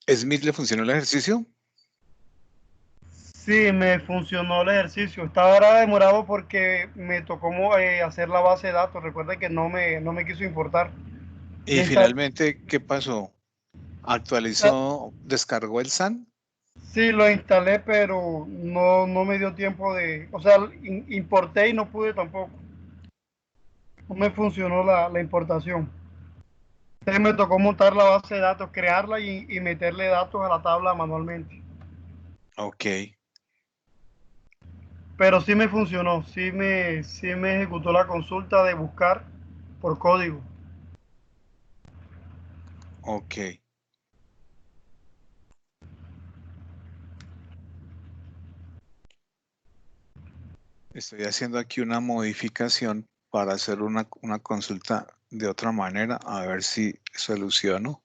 ¿Smith le funcionó el ejercicio?
Sí, me funcionó el ejercicio. Estaba demorado porque me tocó hacer la base de datos. Recuerda que no me quiso importar.
Y
Le instalé-
finalmente, ¿qué pasó? ¿Actualizó, descargó el SAN?
sí, lo instalé, pero no me dio tiempo de... O sea, importé y no pude tampoco. No me funcionó la importación. Entonces me tocó montar la base de datos, crearla y meterle datos a la tabla manualmente.
Ok,
Pero sí me funcionó, sí me ejecutó la consulta de buscar por código.
ok. Estoy haciendo aquí una modificación para hacer una consulta de otra manera, a ver si soluciono.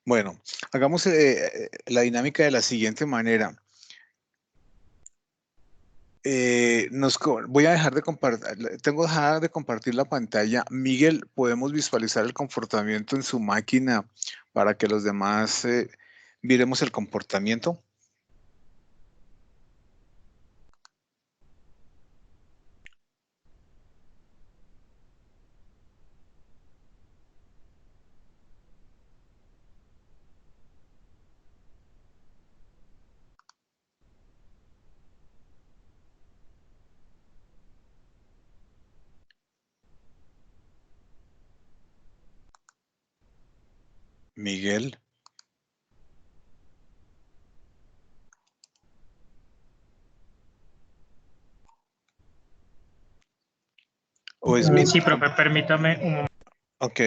Bueno, hagamos la dinámica de la siguiente manera. Voy a dejar de compartir, tengo que dejar de compartir la pantalla. Miguel, ¿podemos visualizar el comportamiento en su máquina para que los demás miremos el comportamiento? Miguel o Smith.
Sí, profe, permítame un momento.
Ok.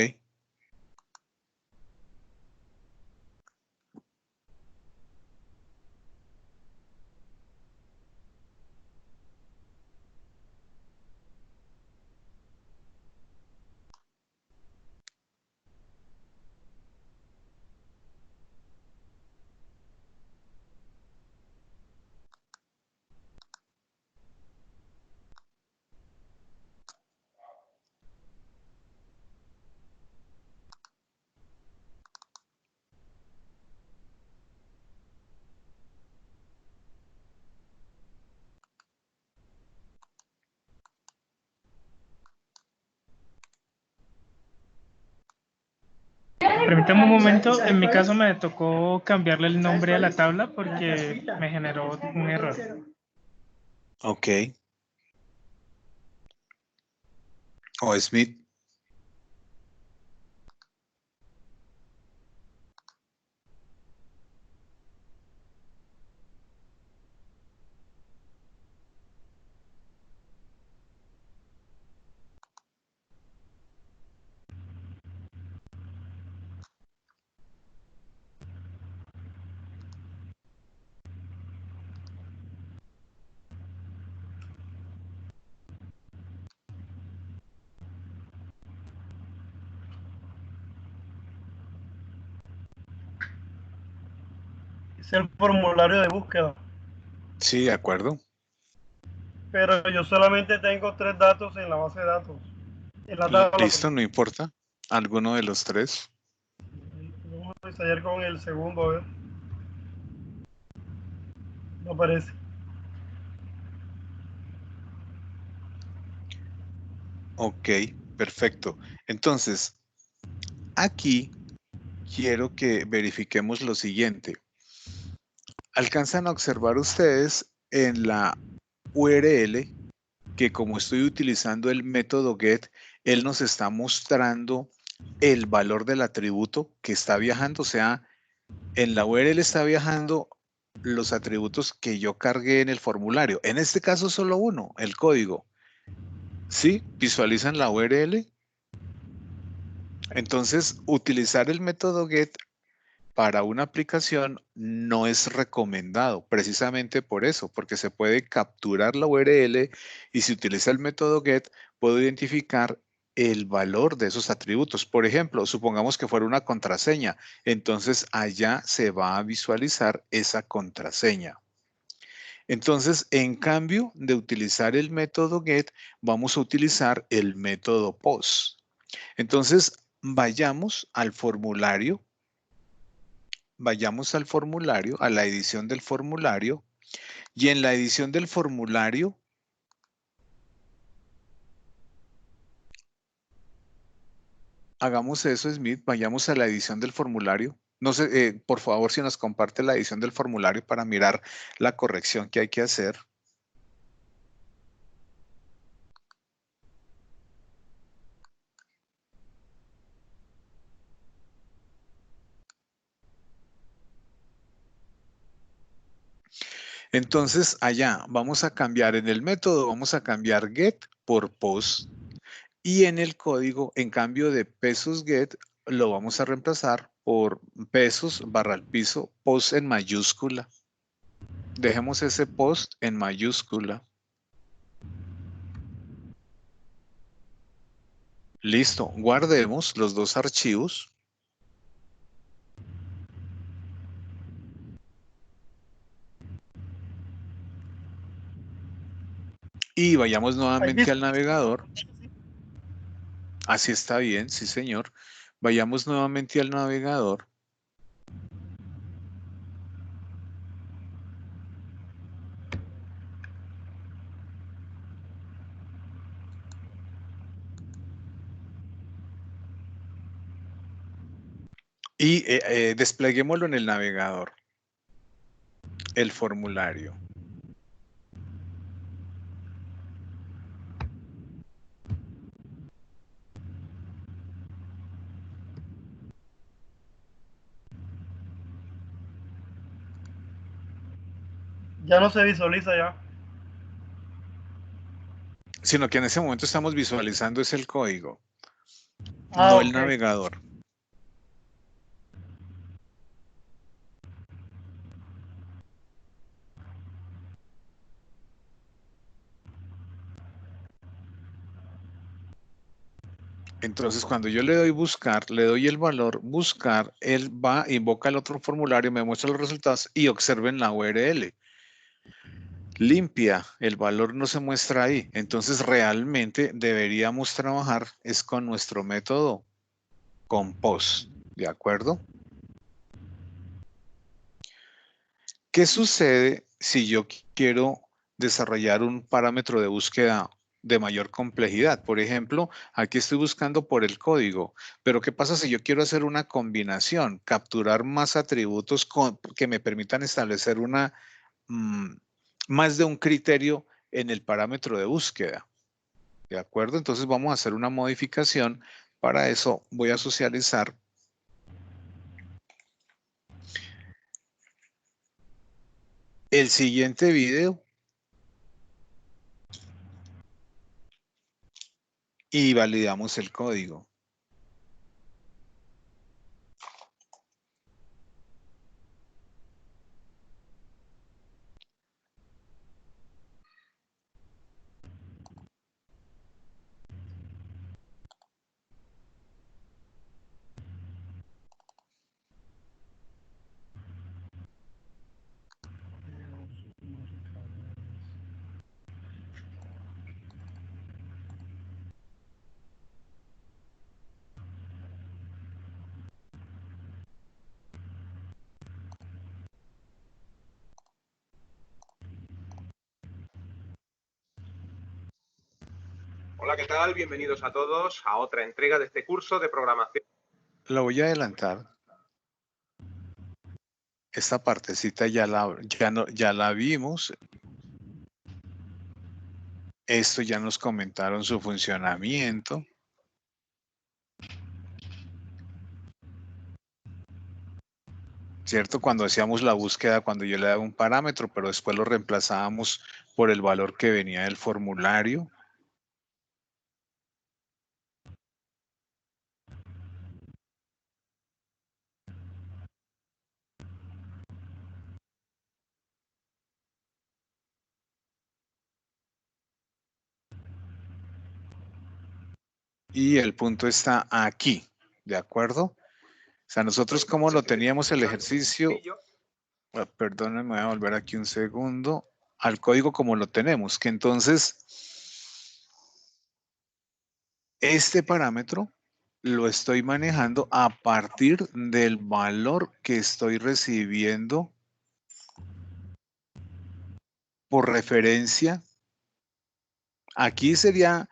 Permítame un momento. En mi caso me tocó cambiarle el nombre a la tabla porque me generó un error.
Ok. O Smith.
Es el formulario de búsqueda.
Sí, de acuerdo.
pero yo solamente tengo 3 datos en la base de datos. En la tabla.
Listo, no importa. Alguno de los tres.
Vamos a ensayar con el segundo, a ver. No aparece.
Ok, perfecto. Entonces, aquí quiero que verifiquemos lo siguiente. Alcanzan a observar ustedes en la URL que como estoy utilizando el método get, él nos está mostrando el valor del atributo que está viajando. O sea, en la URL está viajando los atributos que yo cargué en el formulario. En este caso solo uno, el código. ¿Sí? ¿Visualizan la URL? Entonces, utilizar el método get para una aplicación no es recomendado, precisamente por eso, porque se puede capturar la URL y si utiliza el método get, puedo identificar el valor de esos atributos. Por ejemplo, supongamos que fuera una contraseña, entonces allá se va a visualizar esa contraseña. Entonces, en cambio de utilizar el método get, vamos a utilizar el método post. Entonces, vayamos al formulario, a la edición del formulario, y en la edición del formulario hagamos eso, Smith, vayamos a la edición del formulario. No sé, por favor, si nos comparte la edición del formulario para mirar la corrección que hay que hacer. Entonces, allá vamos a cambiar en el método, vamos a cambiar get por post. Y en el código, en cambio de pesos get, lo vamos a reemplazar por pesos barra el piso, post en mayúscula. Dejemos ese post en mayúscula. Listo, guardemos los dos archivos. Y vayamos nuevamente al navegador. Así está bien, sí señor. Vayamos nuevamente al navegador. Y despleguémoslo en el navegador. El formulario.
Ya no se visualiza ya.
Sino que en ese momento estamos visualizando es el código,
Ah,
no el
ok.
navegador. Entonces, cuando yo le doy buscar, le doy el valor buscar, él va, invoca el otro formulario, me muestra los resultados y observen la URL. Limpia, el valor no se muestra ahí. Entonces, realmente deberíamos trabajar es con nuestro método compose, ¿de acuerdo? ¿Qué sucede si yo quiero desarrollar un parámetro de búsqueda de mayor complejidad? Por ejemplo, aquí estoy buscando por el código, pero ¿qué pasa si yo quiero hacer una combinación, capturar más atributos que me permitan establecer más de un criterio en el parámetro de búsqueda? ¿De acuerdo? Entonces vamos a hacer una modificación. Para eso voy a socializar el siguiente video y validamos el código.
Hola, ¿qué tal? Bienvenidos a todos a otra entrega de este curso de programación.
Lo voy a adelantar. Esta partecita ya la vimos. Esto ya nos comentaron su funcionamiento. ¿Cierto? Cuando hacíamos la búsqueda, cuando yo le daba un parámetro, pero después lo reemplazábamos por el valor que venía del formulario. Y el punto está aquí, ¿de acuerdo? O sea, nosotros como lo teníamos el ejercicio, perdónenme, voy a volver aquí un segundo, al código como lo tenemos, que entonces este parámetro lo estoy manejando a partir del valor que estoy recibiendo por referencia. Aquí sería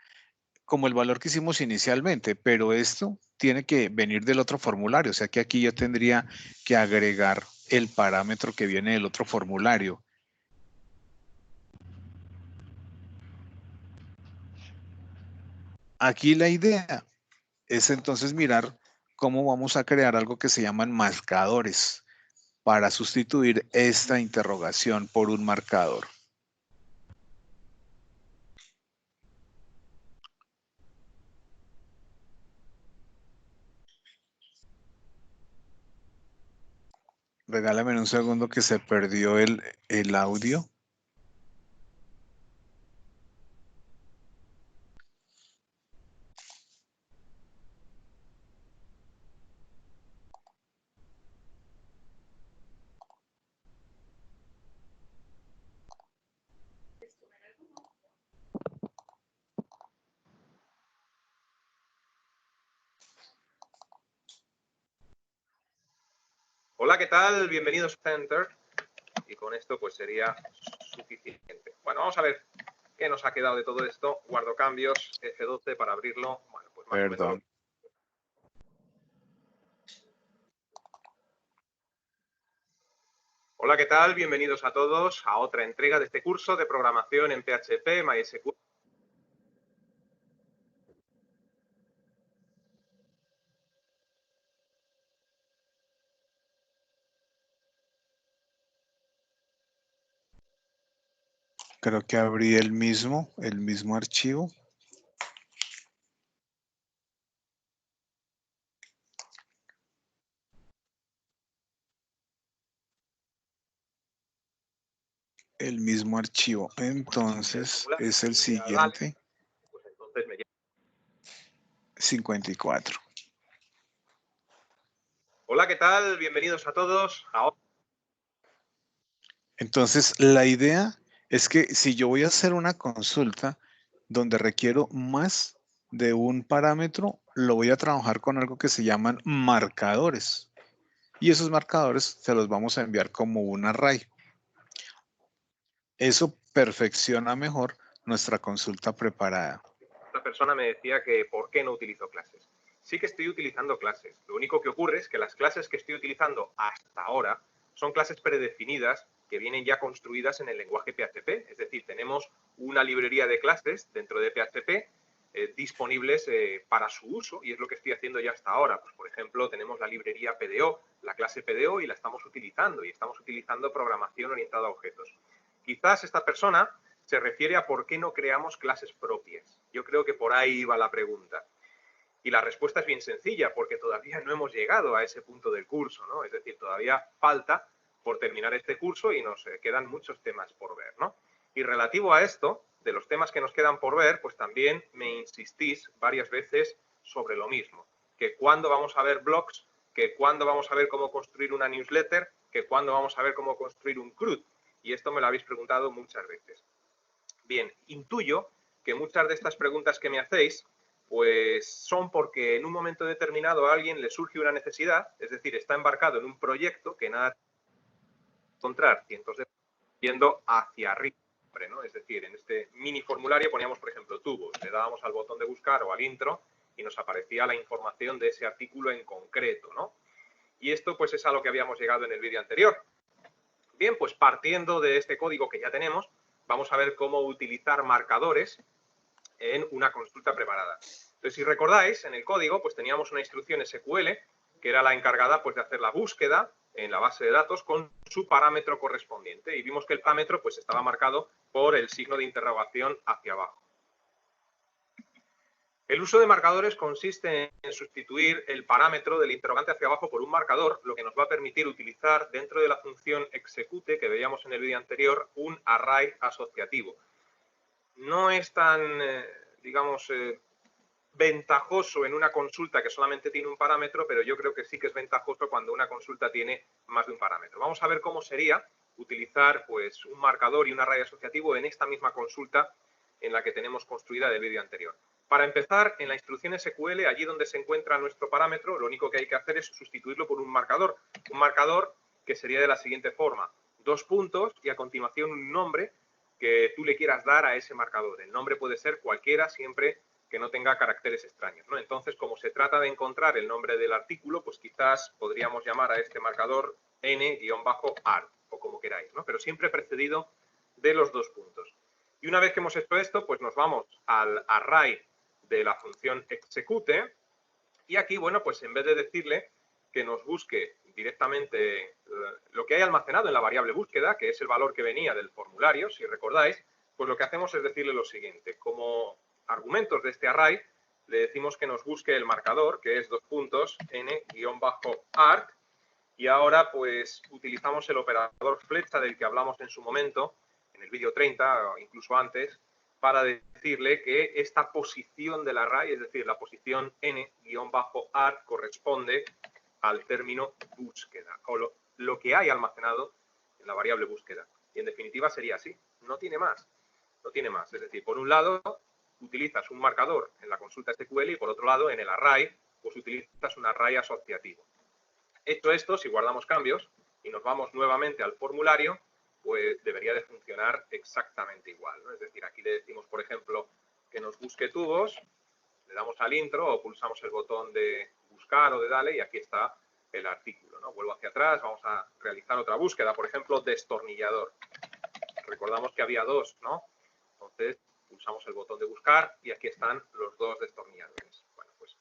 como el valor que hicimos inicialmente, pero esto tiene que venir del otro formulario, o sea que aquí yo tendría que agregar el parámetro que viene del otro formulario. Aquí la idea es entonces mirar cómo vamos a crear algo que se llaman marcadores para sustituir esta interrogación por un marcador. Regálame un segundo que se perdió el audio.
Hola, ¿qué tal? Bienvenidos a Enter. Y con esto pues sería suficiente. Bueno, vamos a ver qué nos ha quedado de todo esto. Guardo cambios, F12 para abrirlo. Bueno, pues más
Perdón.
o menos. Hola, ¿qué tal? Bienvenidos a todos a otra entrega de este curso de programación en PHP, MySQL.
Creo que abrí el mismo archivo. El mismo archivo. Entonces, es el siguiente.
Pues entonces me
54.
Hola, ¿qué tal? Bienvenidos a todos a
Entonces, la idea es que si yo voy a hacer una consulta donde requiero más de un parámetro, lo voy a trabajar con algo que se llaman marcadores. Y esos marcadores se los vamos a enviar como un array. Eso perfecciona mejor nuestra consulta preparada.
Esta persona me decía que ¿por qué no utilizo clases? Sí que estoy utilizando clases. Lo único que ocurre es que las clases que estoy utilizando hasta ahora son clases predefinidas que vienen ya construidas en el lenguaje PHP. Es decir, tenemos una librería de clases dentro de PHP disponibles para su uso y es lo que estoy haciendo ya hasta ahora. Pues, por ejemplo, tenemos la librería PDO, la clase PDO y la estamos utilizando y estamos utilizando programación orientada a objetos. Quizás esta persona se refiere a por qué no creamos clases propias. Yo creo que por ahí va la pregunta. Y la respuesta es bien sencilla, porque todavía no hemos llegado a ese punto del curso, ¿no? Es decir, todavía falta por terminar este curso y nos quedan muchos temas por ver, ¿no? Y relativo a esto, de los temas que nos quedan por ver, pues también me insistís varias veces sobre lo mismo, que cuándo vamos a ver blogs, que cuándo vamos a ver cómo construir una newsletter, que cuándo vamos a ver cómo construir un CRUD. Y esto me lo habéis preguntado muchas veces. Bien, intuyo que muchas de estas preguntas que me hacéis pues son porque en un momento determinado a alguien le surge una necesidad, es decir, está embarcado en un proyecto que nada encontrar cientos de yendo hacia arriba. nombre, ¿no? Es decir, en este mini formulario poníamos, por ejemplo, tubos. Le dábamos al botón de buscar o al intro y nos aparecía la información de ese artículo en concreto, ¿no? Y esto pues es a lo que habíamos llegado en el vídeo anterior. Bien, pues partiendo de este código que ya tenemos, vamos a ver cómo utilizar marcadores en una consulta preparada. Entonces, si recordáis, en el código pues teníamos una instrucción SQL que era la encargada pues de hacer la búsqueda en la base de datos con su parámetro correspondiente. Y vimos que el parámetro pues estaba marcado por el signo de interrogación hacia abajo. El uso de marcadores consiste en sustituir el parámetro del interrogante hacia abajo por un marcador, lo que nos va a permitir utilizar dentro de la función execute que veíamos en el vídeo anterior un array asociativo. No es tan, digamos, ventajoso en una consulta que solamente tiene un parámetro, pero yo creo que sí que es ventajoso cuando una consulta tiene más de un parámetro. Vamos a ver cómo sería utilizar pues, un marcador y un array asociativo en esta misma consulta en la que tenemos construida del vídeo anterior. Para empezar, en la instrucción SQL, allí donde se encuentra nuestro parámetro, lo único que hay que hacer es sustituirlo por un marcador que sería de la siguiente forma: 2 puntos y a continuación un nombre que tú le quieras dar a ese marcador. El nombre puede ser cualquiera, siempre que no tenga caracteres extraños, ¿no? Entonces, como se trata de encontrar el nombre del artículo, pues quizás podríamos llamar a este marcador n-art o como queráis, ¿no? Pero siempre precedido de los 2 puntos. Y una vez que hemos hecho esto, pues nos vamos al array de la función execute y aquí, bueno, pues en vez de decirle que nos busque directamente lo que hay almacenado en la variable búsqueda, que es el valor que venía del formulario, si recordáis, pues lo que hacemos es decirle lo siguiente: como argumentos de este array, le decimos que nos busque el marcador, que es 2 puntos, n-art, y ahora pues utilizamos el operador flecha del que hablamos en su momento, en el vídeo 30 o incluso antes, para decirle que esta posición del array, es decir, la posición n-art, corresponde al término búsqueda, o lo que hay almacenado en la variable búsqueda. Y en definitiva sería así, no tiene más. No tiene más. Es decir, por un lado, utilizas un marcador en la consulta SQL y por otro lado, en el array, pues utilizas un array asociativo. Hecho esto, si guardamos cambios y nos vamos nuevamente al formulario, pues debería de funcionar exactamente igual, ¿no? Es decir, aquí le decimos, por ejemplo, que nos busque tubos, le damos al intro o pulsamos el botón de buscar o de dale y aquí está el artículo, ¿no? Vuelvo hacia atrás, vamos a realizar otra búsqueda, por ejemplo, destornillador. Recordamos que había 2, ¿no? Entonces, pulsamos el botón de buscar y aquí están los 2 destornilladores. Bueno, pues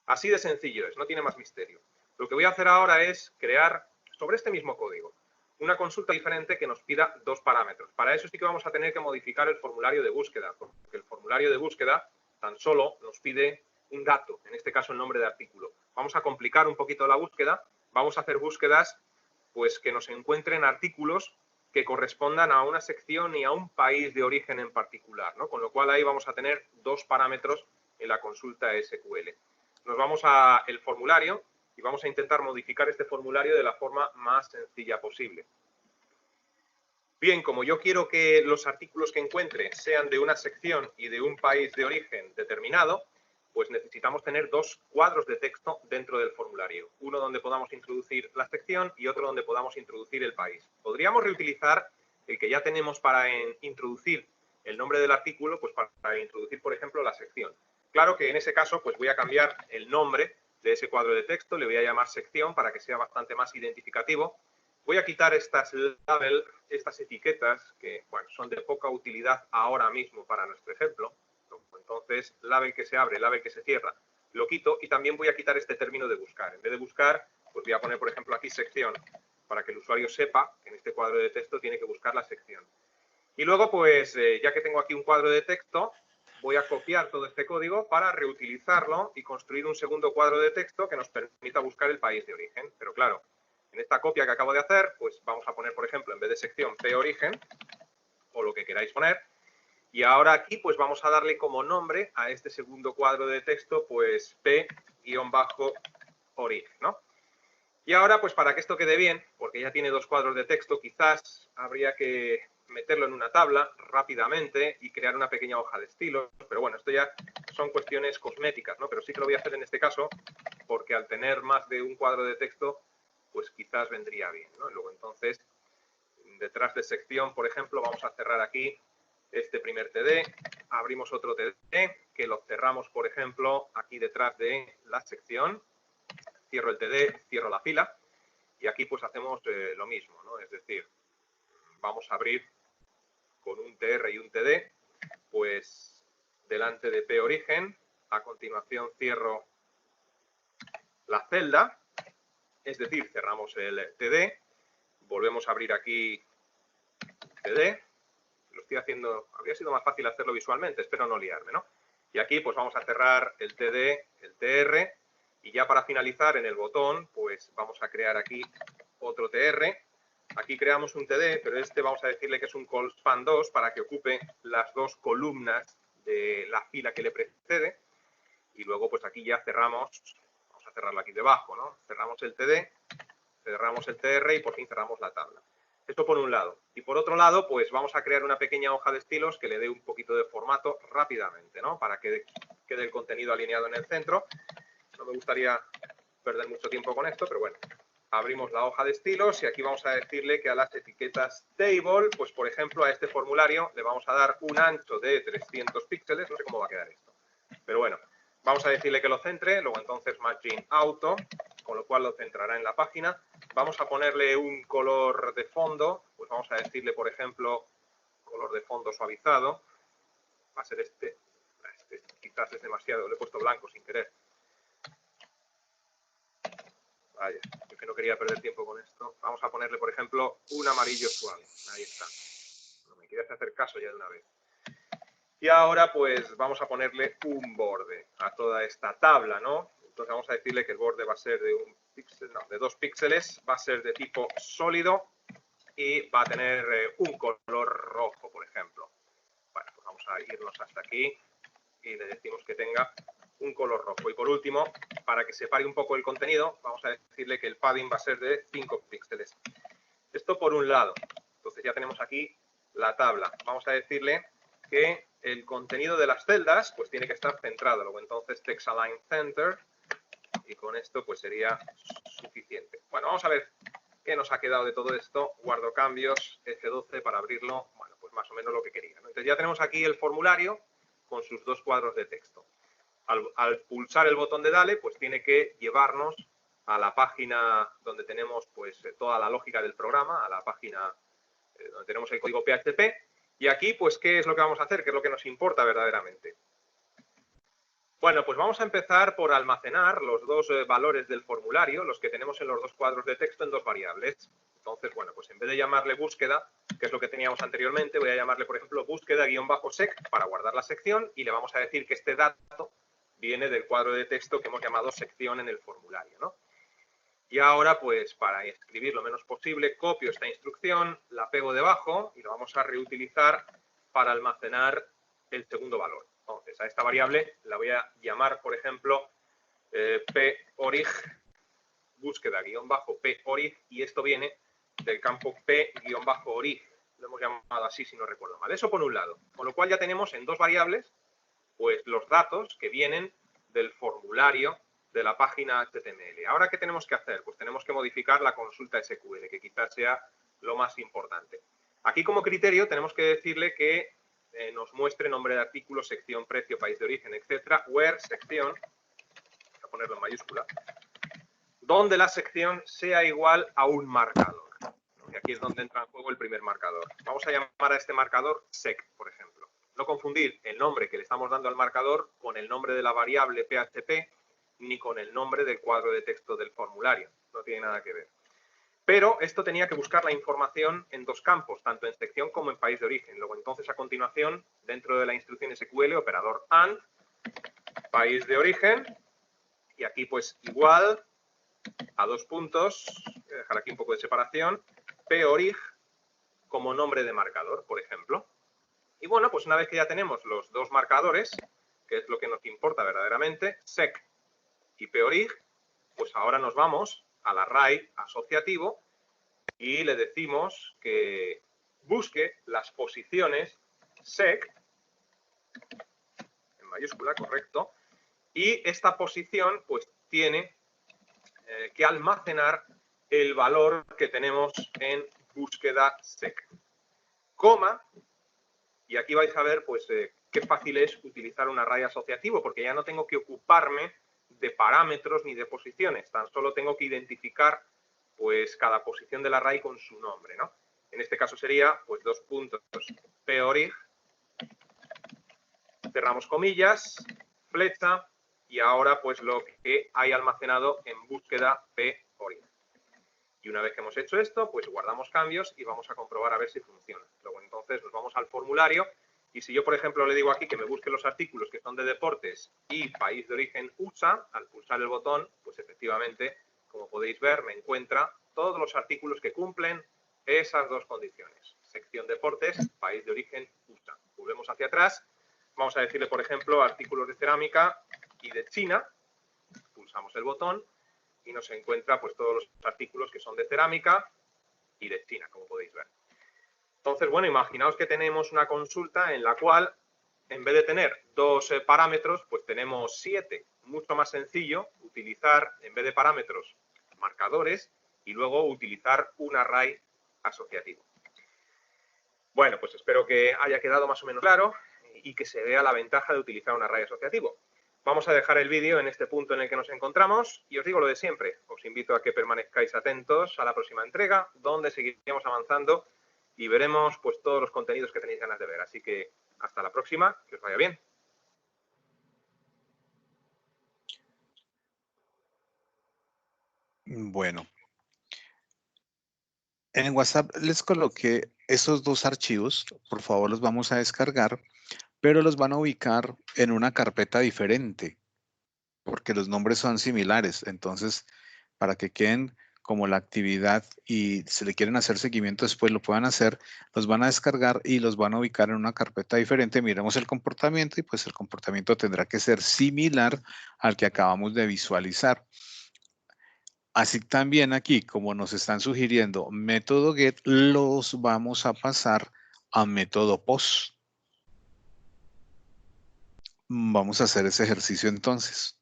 así de sencillo es, no tiene más misterio. Lo que voy a hacer ahora es crear, sobre este mismo código, una consulta diferente que nos pida 2 parámetros. Para eso sí que vamos a tener que modificar el formulario de búsqueda, porque el formulario de búsqueda tan solo nos pide un dato, en este caso el nombre de artículo. Vamos a complicar un poquito la búsqueda, vamos a hacer búsquedas pues que nos encuentren artículos que correspondan a una sección y a un país de origen en particular, ¿no? Con lo cual ahí vamos a tener 2 parámetros en la consulta SQL. Nos vamos al formulario y vamos a intentar modificar este formulario de la forma más sencilla posible. Bien, como yo quiero que los artículos que encuentre sean de una sección y de un país de origen determinado, pues necesitamos tener 2 cuadros de texto dentro del formulario. Uno donde podamos introducir la sección y otro donde podamos introducir el país. Podríamos reutilizar el que ya tenemos para introducir el nombre del artículo, pues para introducir, por ejemplo, la sección. Claro que en ese caso, pues voy a cambiar el nombre de ese cuadro de texto, le voy a llamar sección para que sea bastante más identificativo. Voy a quitar estas label, estas etiquetas que, bueno, son de poca utilidad ahora mismo para nuestro ejemplo. Entonces, label que se abre, label que se cierra, lo quito y también voy a quitar este término de buscar. En vez de buscar, pues voy a poner, por ejemplo, aquí sección, para que el usuario sepa que en este cuadro de texto tiene que buscar la sección. Y luego, pues, ya que tengo aquí un cuadro de texto, voy a copiar todo este código para reutilizarlo y construir un segundo cuadro de texto que nos permita buscar el país de origen. Pero claro, en esta copia que acabo de hacer, pues vamos a poner, por ejemplo, en vez de sección P origen, o lo que queráis poner, y ahora aquí pues vamos a darle como nombre a este segundo cuadro de texto, pues P-origen, ¿no? Y ahora, pues para que esto quede bien, porque ya tiene 2 cuadros de texto, quizás habría que meterlo en una tabla rápidamente y crear una pequeña hoja de estilo. Pero bueno, esto ya son cuestiones cosméticas, ¿no? Pero sí que lo voy a hacer en este caso, porque al tener más de un cuadro de texto, pues quizás vendría bien, ¿no? Y luego entonces, detrás de sección, por ejemplo, vamos a cerrar aquí este primer TD, abrimos otro TD, que lo cerramos, por ejemplo, aquí detrás de la sección, cierro el TD, cierro la fila, y aquí pues hacemos lo mismo, ¿no? Es decir, vamos a abrir con un TR y un TD, pues delante de P origen, a continuación cierro la celda, es decir, cerramos el TD, volvemos a abrir aquí TD, lo estoy haciendo, habría sido más fácil hacerlo visualmente, espero no liarme, ¿no? Y aquí pues vamos a cerrar el TD, el TR, y ya para finalizar en el botón, pues vamos a crear aquí otro TR. Aquí creamos un TD, pero este vamos a decirle que es un call span 2 para que ocupe las dos columnas de la fila que le precede. Y luego pues aquí ya cerramos, vamos a cerrarlo aquí debajo, ¿no? Cerramos el TD, cerramos el TR y por fin cerramos la tabla. Esto por un lado. Y por otro lado, pues vamos a crear una pequeña hoja de estilos que le dé un poquito de formato rápidamente, ¿no? Para que quede el contenido alineado en el centro. No me gustaría perder mucho tiempo con esto, pero bueno. Abrimos la hoja de estilos y aquí vamos a decirle que a las etiquetas table, pues por ejemplo a este formulario le vamos a dar un ancho de 300 píxeles, no sé cómo va a quedar esto. Pero bueno, vamos a decirle que lo centre, luego entonces matching auto, con lo cual lo centrará en la página. Vamos a ponerle un color de fondo, pues vamos a decirle, por ejemplo, color de fondo suavizado. Va a ser este quizás es demasiado, le he puesto blanco sin querer. Vaya, yo que no quería perder tiempo con esto. Vamos a ponerle, por ejemplo, un amarillo suave. Ahí está. No me quieres hacer caso ya de una vez. Y ahora, pues, vamos a ponerle un borde a toda esta tabla, ¿no? Entonces vamos a decirle que el borde va a ser de un píxel, no, de 2 píxeles, va a ser de tipo sólido y va a tener un color rojo, por ejemplo. Bueno, pues vamos a irnos hasta aquí y le decimos que tenga un color rojo. Y por último, para que separe un poco el contenido, vamos a decirle que el padding va a ser de 5 píxeles. Esto por un lado. Entonces ya tenemos aquí la tabla. Vamos a decirle que el contenido de las celdas pues tiene que estar centrado. Luego entonces text align center y con esto pues sería suficiente. Bueno, vamos a ver qué nos ha quedado de todo esto. Guardo cambios, F12 para abrirlo. Bueno, pues más o menos lo que quería, ¿no? Entonces ya tenemos aquí el formulario con sus dos cuadros de texto. Al pulsar el botón de Dale, pues tiene que llevarnos a la página donde tenemos pues toda la lógica del programa, a la página donde tenemos el código PHP. Y aquí, pues, ¿qué es lo que vamos a hacer? ¿Qué es lo que nos importa verdaderamente? Bueno, pues vamos a empezar por almacenar los dos valores del formulario, los que tenemos en los dos cuadros de texto en dos variables. Entonces, bueno, pues en vez de llamarle búsqueda, que es lo que teníamos anteriormente, voy a llamarle, por ejemplo, búsqueda-sec para guardar la sección y le vamos a decir que este dato viene del cuadro de texto que hemos llamado sección en el formulario, ¿no? Y ahora, pues, para escribir lo menos posible, copio esta instrucción, la pego debajo y lo vamos a reutilizar para almacenar el segundo valor. Entonces, a esta variable la voy a llamar, por ejemplo, porig, búsqueda-porig, y esto viene del campo p-orig. Lo hemos llamado así, si no recuerdo mal. Eso por un lado. Con lo cual ya tenemos en dos variables pues los datos que vienen del formulario de la página HTML. Ahora, ¿qué tenemos que hacer? Pues tenemos que modificar la consulta SQL, que quizás sea lo más importante. Aquí, como criterio, tenemos que decirle que nos muestre nombre de artículo, sección, precio, país de origen, etcétera, where sección, voy a ponerlo en mayúscula, donde la sección sea igual a un marcador. Y aquí es donde entra en juego el primer marcador. Vamos a llamar a este marcador sec, por ejemplo. No confundir el nombre que le estamos dando al marcador con el nombre de la variable PHP ni con el nombre del cuadro de texto del formulario. No tiene nada que ver. Pero esto tenía que buscar la información en dos campos, tanto en sección como en país de origen. Luego, entonces, a continuación, dentro de la instrucción SQL, operador AND, país de origen, y aquí, pues, igual a dos puntos, voy a dejar aquí un poco de separación, porig como nombre de marcador, por ejemplo. Y bueno, pues una vez que ya tenemos los dos marcadores, que es lo que nos importa verdaderamente, sec y porig, pues ahora nos vamos al array asociativo y le decimos que busque las posiciones sec, en mayúscula, correcto, y esta posición pues tiene que almacenar el valor que tenemos en búsqueda sec. Coma, y aquí vais a ver pues qué fácil es utilizar un array asociativo, porque ya no tengo que ocuparme de parámetros ni de posiciones, tan solo tengo que identificar pues cada posición del array con su nombre, ¿no? En este caso sería pues 2 puntos porig, cerramos comillas, flecha, y ahora pues lo que hay almacenado en búsqueda porig. Y una vez que hemos hecho esto, pues guardamos cambios y vamos a comprobar a ver si funciona. Luego entonces nos vamos al formulario y si yo, por ejemplo, le digo aquí que me busque los artículos que son de deportes y país de origen USA, al pulsar el botón, pues efectivamente, como podéis ver, me encuentra todos los artículos que cumplen esas dos condiciones. Sección deportes, país de origen USA. Volvemos hacia atrás. Vamos a decirle, por ejemplo, artículos de cerámica y de China. Pulsamos el botón y nos encuentra pues todos los artículos que son de cerámica y de China, como podéis ver. Entonces, bueno, imaginaos que tenemos una consulta en la cual, en vez de tener 2 parámetros, pues tenemos 7. Mucho más sencillo utilizar, en vez de parámetros, marcadores y luego utilizar un array asociativo. Bueno, pues espero que haya quedado más o menos claro y que se vea la ventaja de utilizar un array asociativo. Vamos a dejar el vídeo en este punto en el que nos encontramos y os digo lo de siempre. Os invito a que permanezcáis atentos a la próxima entrega, donde seguiremos avanzando y veremos pues todos los contenidos que tenéis ganas de ver. Así que hasta la próxima, que os vaya bien.
Bueno, en WhatsApp les coloqué esos 2 archivos. Por favor, los vamos a descargar, pero los van a ubicar en una carpeta diferente, porque los nombres son similares. Entonces, para que queden como la actividad y si le quieren hacer seguimiento después lo puedan hacer, los van a descargar y los van a ubicar en una carpeta diferente. Miremos el comportamiento y pues el comportamiento tendrá que ser similar al que acabamos de visualizar. Así también aquí, como nos están sugiriendo método get, los vamos a pasar a método post. Vamos a hacer ese ejercicio entonces.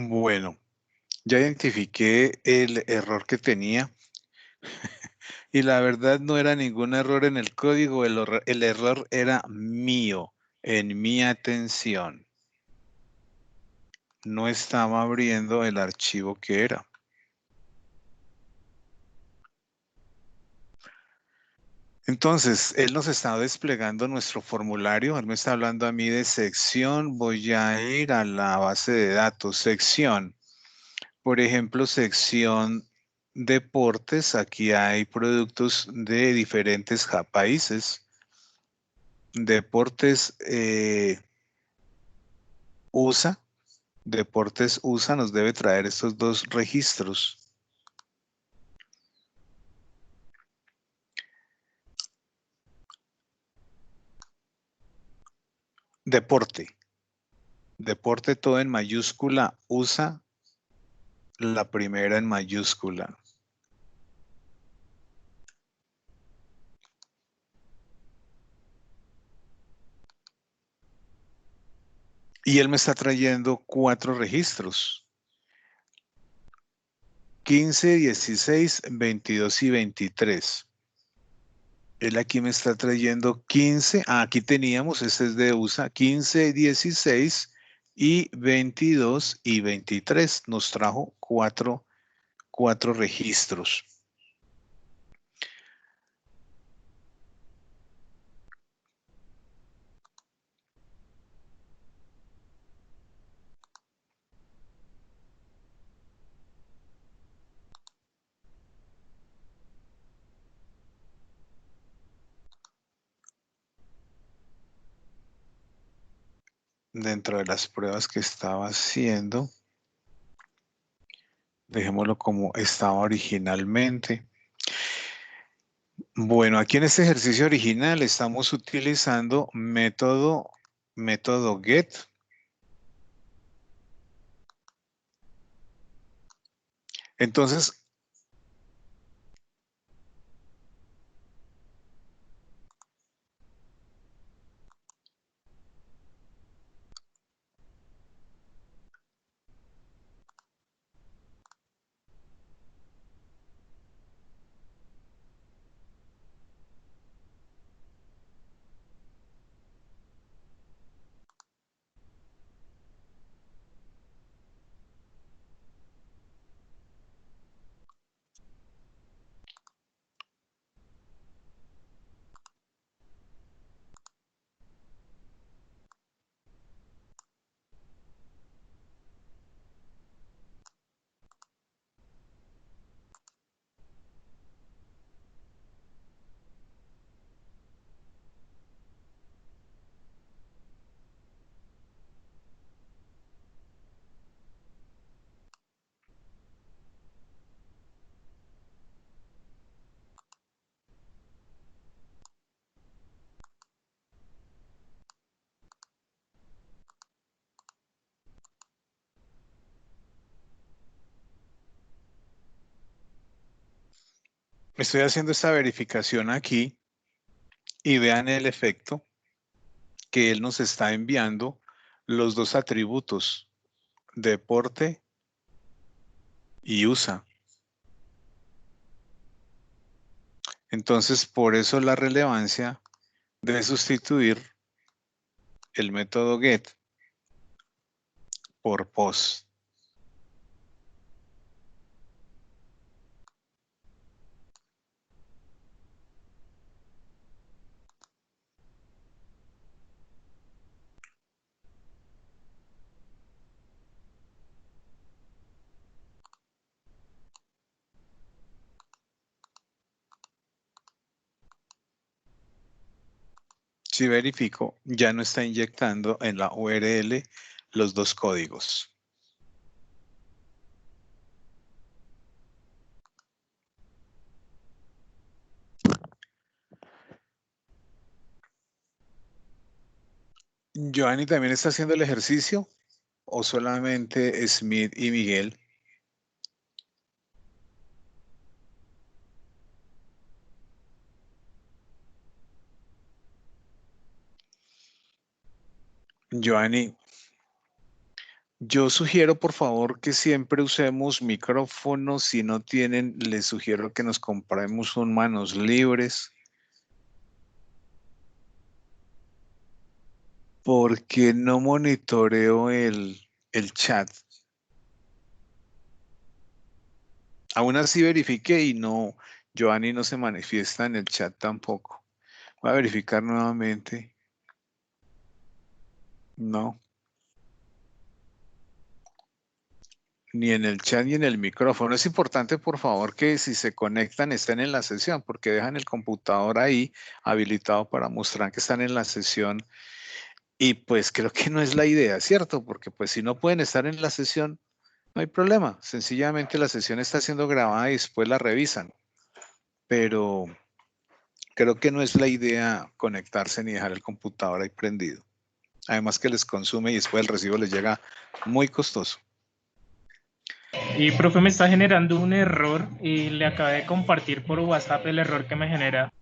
Bueno, ya identifiqué el error que tenía y la verdad no era ningún error en el código, el error era mío, en mi atención. No estaba abriendo el archivo que era. Entonces, él nos está desplegando nuestro formulario, él me está hablando a mí de sección, voy a ir a la base de datos, sección. Por ejemplo, sección deportes, aquí hay productos de diferentes países. Deportes USA, Deportes USA nos debe traer estos 2 registros. Deporte. Deporte todo en mayúscula, USA, la primera en mayúscula. Y él me está trayendo 4 registros. 15, 16, 22 y 23. Él aquí me está trayendo 15. Aquí teníamos, este es de USA, 15, 16 y 22 y 23. Nos trajo 4 registros. Dentro de las pruebas que estaba haciendo, dejémoslo como estaba originalmente. Bueno, aquí en este ejercicio original estamos utilizando método get. Entonces, estoy haciendo esta verificación aquí y vean el efecto que él nos está enviando los 2 atributos, deporte y USA. Entonces, por eso la relevancia de sustituir el método get por post. Si verifico, ya no está inyectando en la URL los 2 códigos. ¿Joanny también está haciendo el ejercicio o solamente Smith y Miguel? Joanny, yo sugiero por favor que siempre usemos micrófonos. Si no tienen, les sugiero que nos compremos un manos libres. Porque no monitoreo el chat. Aún así verifiqué y no, Joanny no se manifiesta en el chat tampoco. Voy a verificar nuevamente. No. Ni en el chat ni en el micrófono. Es importante, por favor, que si se conectan estén en la sesión, porque dejan el computador ahí habilitado para mostrar que están en la sesión. Y pues creo que no es la idea, ¿cierto? Porque pues si no pueden estar en la sesión, no hay problema. Sencillamente la sesión está siendo grabada y después la revisan. Pero creo que no es la idea conectarse ni dejar el computador ahí prendido. Además que les consume y después el recibo les llega muy costoso.
Y profe, me está generando un error y le acabé de compartir por WhatsApp el error que me genera.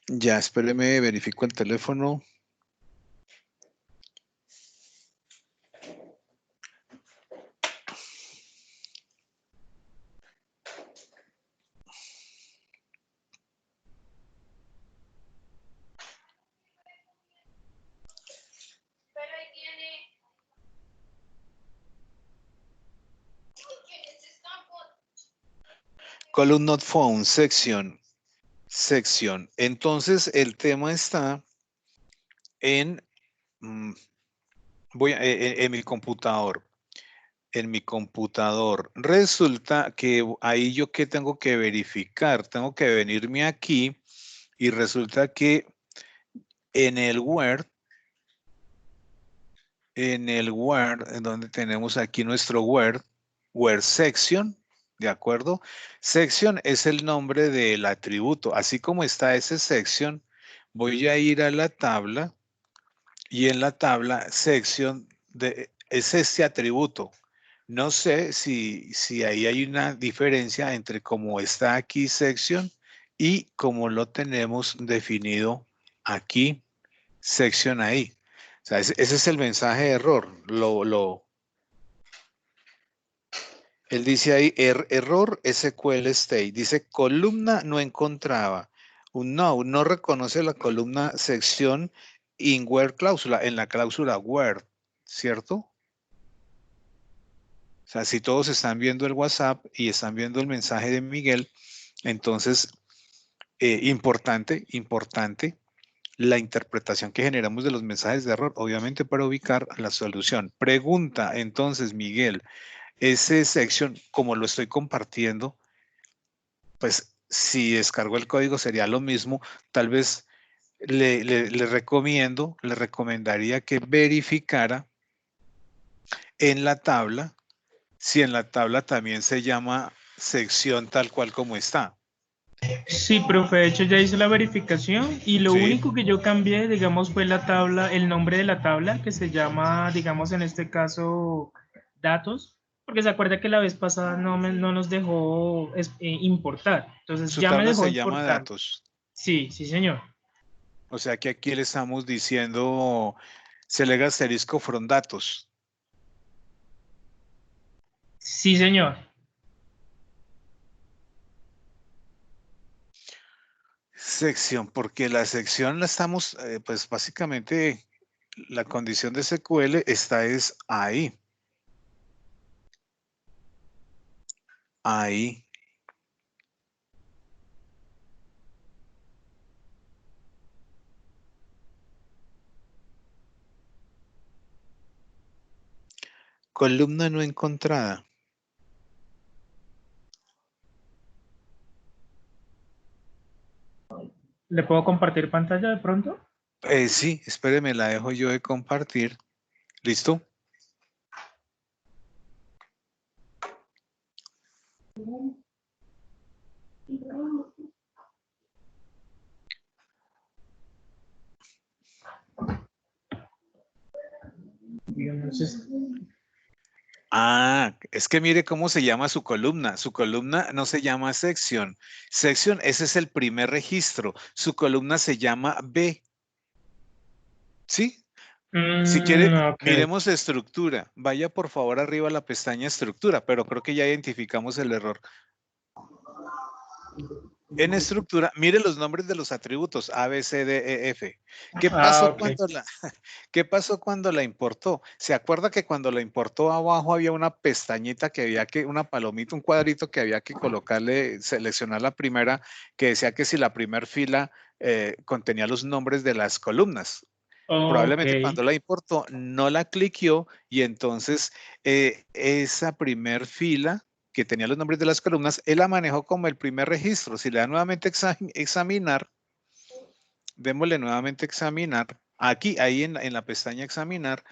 Ya, espéreme, verifico el teléfono. Column not found, sección. Entonces, el tema está en, en mi computador. En mi computador. Resulta que ahí yo qué tengo que verificar. Tengo que venirme aquí y resulta que en el Word, en donde tenemos aquí nuestro Word section, ¿de acuerdo? Section es el nombre del atributo. Así como está ese section, voy a ir a la tabla y en la tabla section es este atributo. No sé si ahí hay una diferencia entre cómo está aquí section y cómo lo tenemos definido aquí, section ahí. O sea, ese es el mensaje de error. Él dice ahí, error SQL state. Dice, columna no encontraba. Un no reconoce la columna sección in where cláusula, en la cláusula where, ¿cierto? O sea, si todos están viendo el WhatsApp y están viendo el mensaje de Miguel, entonces, importante, la interpretación que generamos de los mensajes de error, obviamente para ubicar la solución. Pregunta, entonces, Miguel, ese section, como lo estoy compartiendo, pues si descargo el código sería lo mismo. Tal vez le recomendaría que verificara en la tabla, si en la tabla también se llama sección tal cual como está.
Sí, profe, de hecho ya hice la verificación y lo
Sí.
único que yo cambié, digamos, fue la tabla, el nombre de la tabla que se llama, digamos, en este caso, datos, porque se acuerda que la vez pasada no nos dejó importar, entonces
Su
ya me
tabla
dejó
se llama
importar.
datos.
Sí, sí, señor.
O sea que aquí le estamos diciendo select asterisco from datos.
Sí, señor.
Sección, porque la sección la estamos, pues básicamente la condición de SQL está es ahí. Ahí. Columna no encontrada.
¿Le puedo compartir pantalla de pronto?
Sí, espéreme, la dejo yo de compartir. ¿Listo? Ah, es que mire cómo se llama su columna. Su columna no se llama sección. Sección, ese es el primer registro. Su columna se llama B. ¿Sí? Si quiere,
Okay.
miremos estructura. Vaya por favor arriba a la pestaña estructura, pero creo que ya identificamos el error. En estructura, mire los nombres de los atributos A, B, C, D, E, F. ¿Qué pasó,
Okay.
¿Qué pasó cuando la importó? ¿Se acuerda que cuando la importó abajo había una pestañita que había que, una palomita, un cuadrito que había que colocarle, seleccionar la primera, que decía que si la primera fila contenía los nombres de las columnas? Probablemente
Okay.
cuando la importó no la cliqueó y entonces esa primer fila que tenía los nombres de las columnas, él la manejó como el primer registro. Si le da nuevamente examinar, démosle nuevamente examinar, aquí, ahí en la pestaña examinar,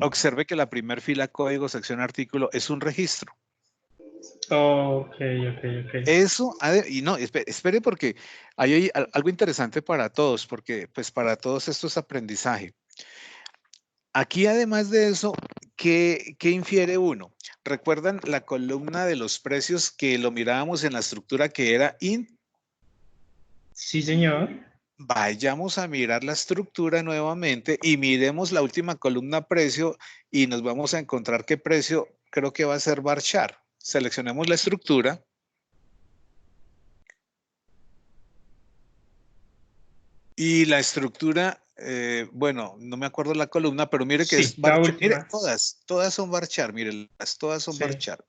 observe que la primer fila código, sección, artículo es un registro.
Okay.
Eso, y no, espere porque hay algo interesante para todos, porque pues para todos esto es aprendizaje. Aquí, además de eso, ¿qué infiere uno? ¿Recuerdan la columna de los precios que lo mirábamos en la estructura que era int?
Sí, señor.
Vayamos a mirar la estructura nuevamente y miremos la última columna precio y nos vamos a encontrar que precio creo que va a ser varchar. Seleccionemos la estructura. Y la estructura, bueno, no me acuerdo la columna, pero mire que
Sí,
es
la
varchar. Mire,
última.
todas son varchar, mire, todas son
Sí.
varchar.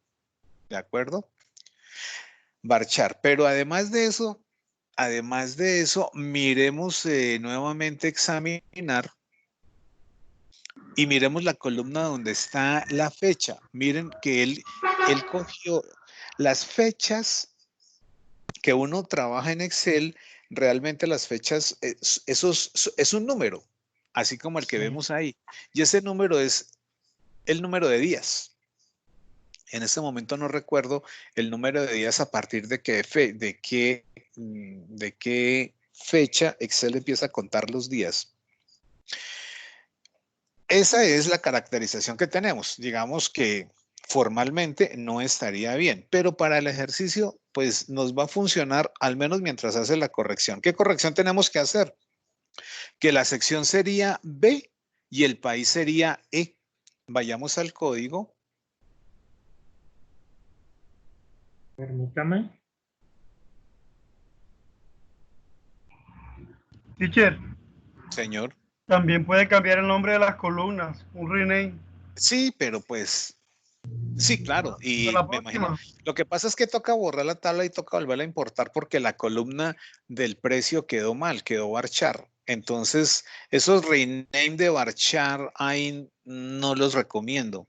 ¿De acuerdo? varchar. Pero además de eso, miremos nuevamente examinar y miremos la columna donde está la fecha. Miren que él cogió las fechas que uno trabaja en Excel. Realmente las fechas, es un número, así como el que
Sí.
vemos ahí. Y ese número es el número de días. En este momento no recuerdo el número de días a partir de qué fecha Excel empieza a contar los días. Esa es la caracterización que tenemos. Digamos que formalmente no estaría bien, pero para el ejercicio pues nos va a funcionar al menos mientras hace la corrección. ¿Qué corrección tenemos que hacer? Que la sección sería B y el país sería E. Vayamos al código.
Permítame.
Teacher,
Señor.
también puede cambiar el nombre de las columnas, un rename.
Sí, pero pues, sí, claro.
Para
Y
la
me imagino,
próxima.
lo que pasa es que toca borrar la tabla y toca volverla a importar porque la columna del precio quedó mal, quedó varchar. Entonces, esos rename de varchar ahí no los recomiendo.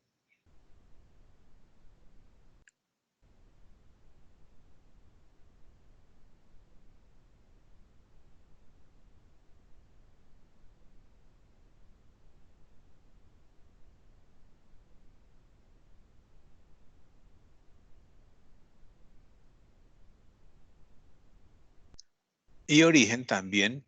Y origen también.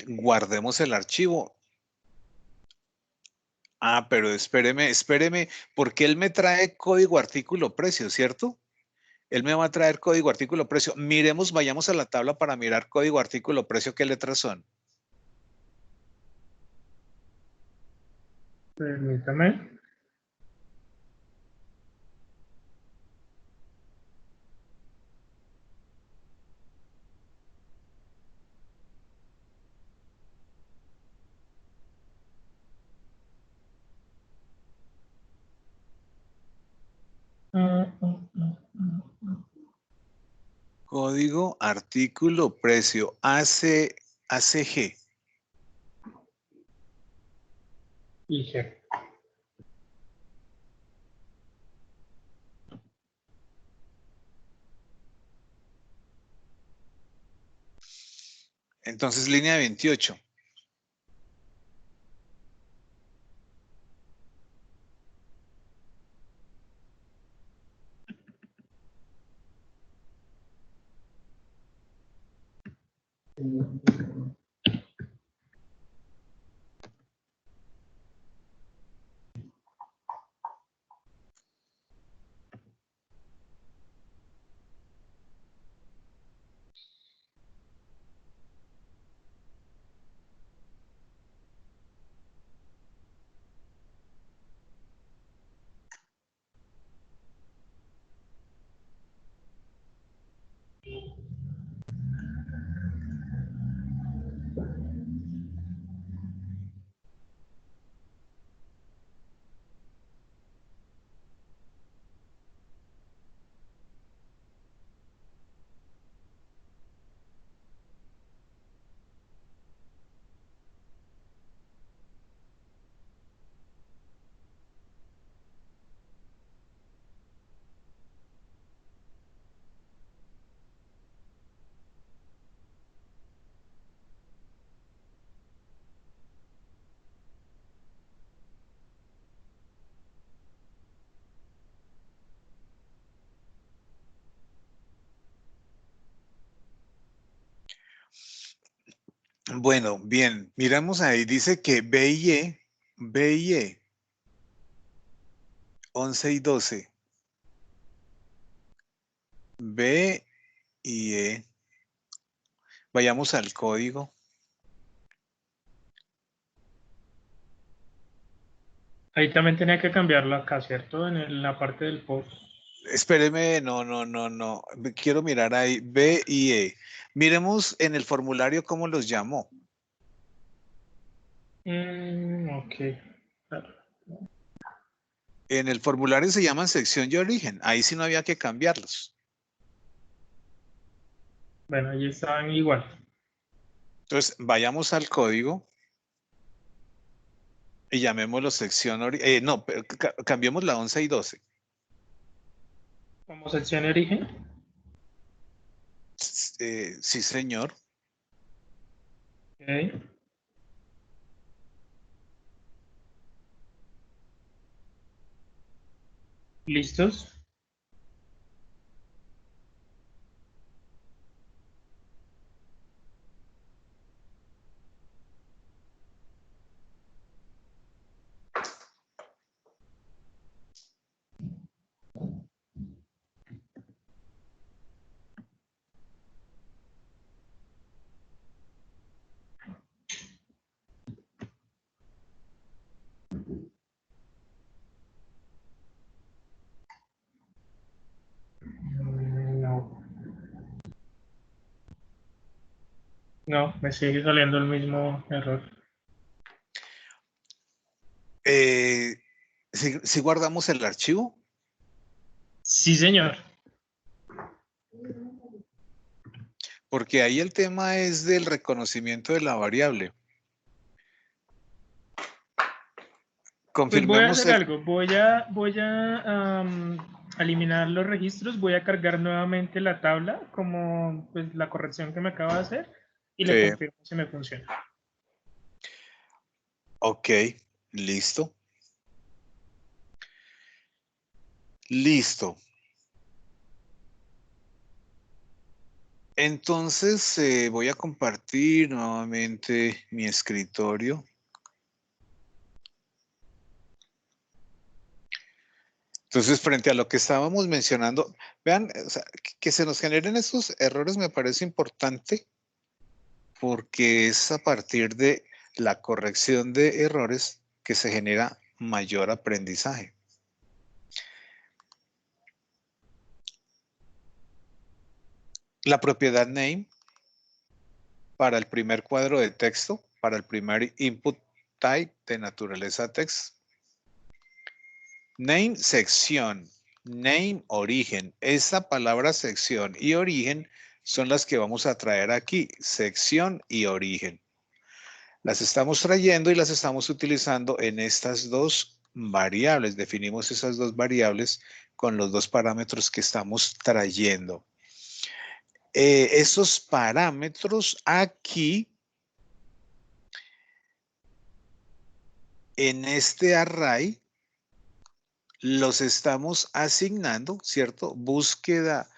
Guardemos el archivo. Ah, pero espéreme, porque él me trae código artículo precio, ¿cierto? Él me va a traer código artículo precio. Miremos, vayamos a la tabla para mirar código artículo precio, ¿qué letras son?
Permítame.
Código artículo precio ACG.
Dije.
Entonces, línea 28. Bueno, bien, miramos ahí, dice que B y E, 11 y 12. B y E. Vayamos al código.
Ahí también tenía que cambiarlo acá, ¿cierto? En la parte del post.
Espéreme, no. Quiero mirar ahí, B y E. Miremos en el formulario cómo los llamó.
Ok. Claro.
En el formulario se llaman sección y origen. Ahí sí no había que cambiarlos.
Bueno, ahí estaban igual.
Entonces, vayamos al código y llamémoslo sección origen. No, pero cambiemos la 11 y 12.
Como sección de origen.
Sí, señor.
Ok. ¿Listos? No. No, me sigue saliendo el mismo error.
Si guardamos el archivo,
Sí, señor.
porque ahí el tema es del reconocimiento de la variable.
Pues voy a
Confirmemos
hacer algo. Voy a eliminar los registros. Voy a cargar nuevamente la tabla como pues, la corrección que me acaba de hacer y le
Sí.
confirmo si me funciona.
Ok, listo. Listo. Entonces voy a compartir nuevamente mi escritorio. Entonces, frente a lo que estábamos mencionando, vean, o sea, que se nos generen estos errores me parece importante porque es a partir de la corrección de errores que se genera mayor aprendizaje. La propiedad name para el primer cuadro de texto, para el primer input type de naturaleza text. Name sección, name origen. Esa palabra sección y origen son las que vamos a traer aquí, sección y origen. Las estamos trayendo y las estamos utilizando en estas dos variables. Definimos esas dos variables con los dos parámetros que estamos trayendo. Esos parámetros aquí en este array los estamos asignando, ¿cierto? Búsqueda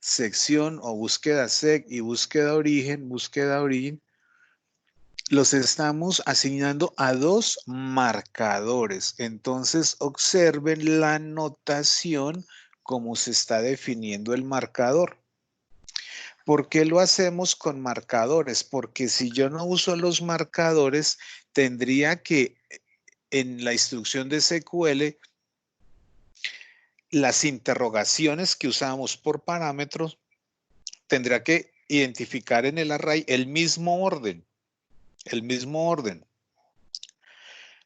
sección o búsqueda sec y búsqueda origen, los estamos asignando a dos marcadores. Entonces observen la notación como se está definiendo el marcador. ¿Por qué lo hacemos con marcadores? Porque si yo no uso los marcadores, tendría que en la instrucción de SQL las interrogaciones que usamos por parámetros, tendrá que identificar en el array el mismo orden.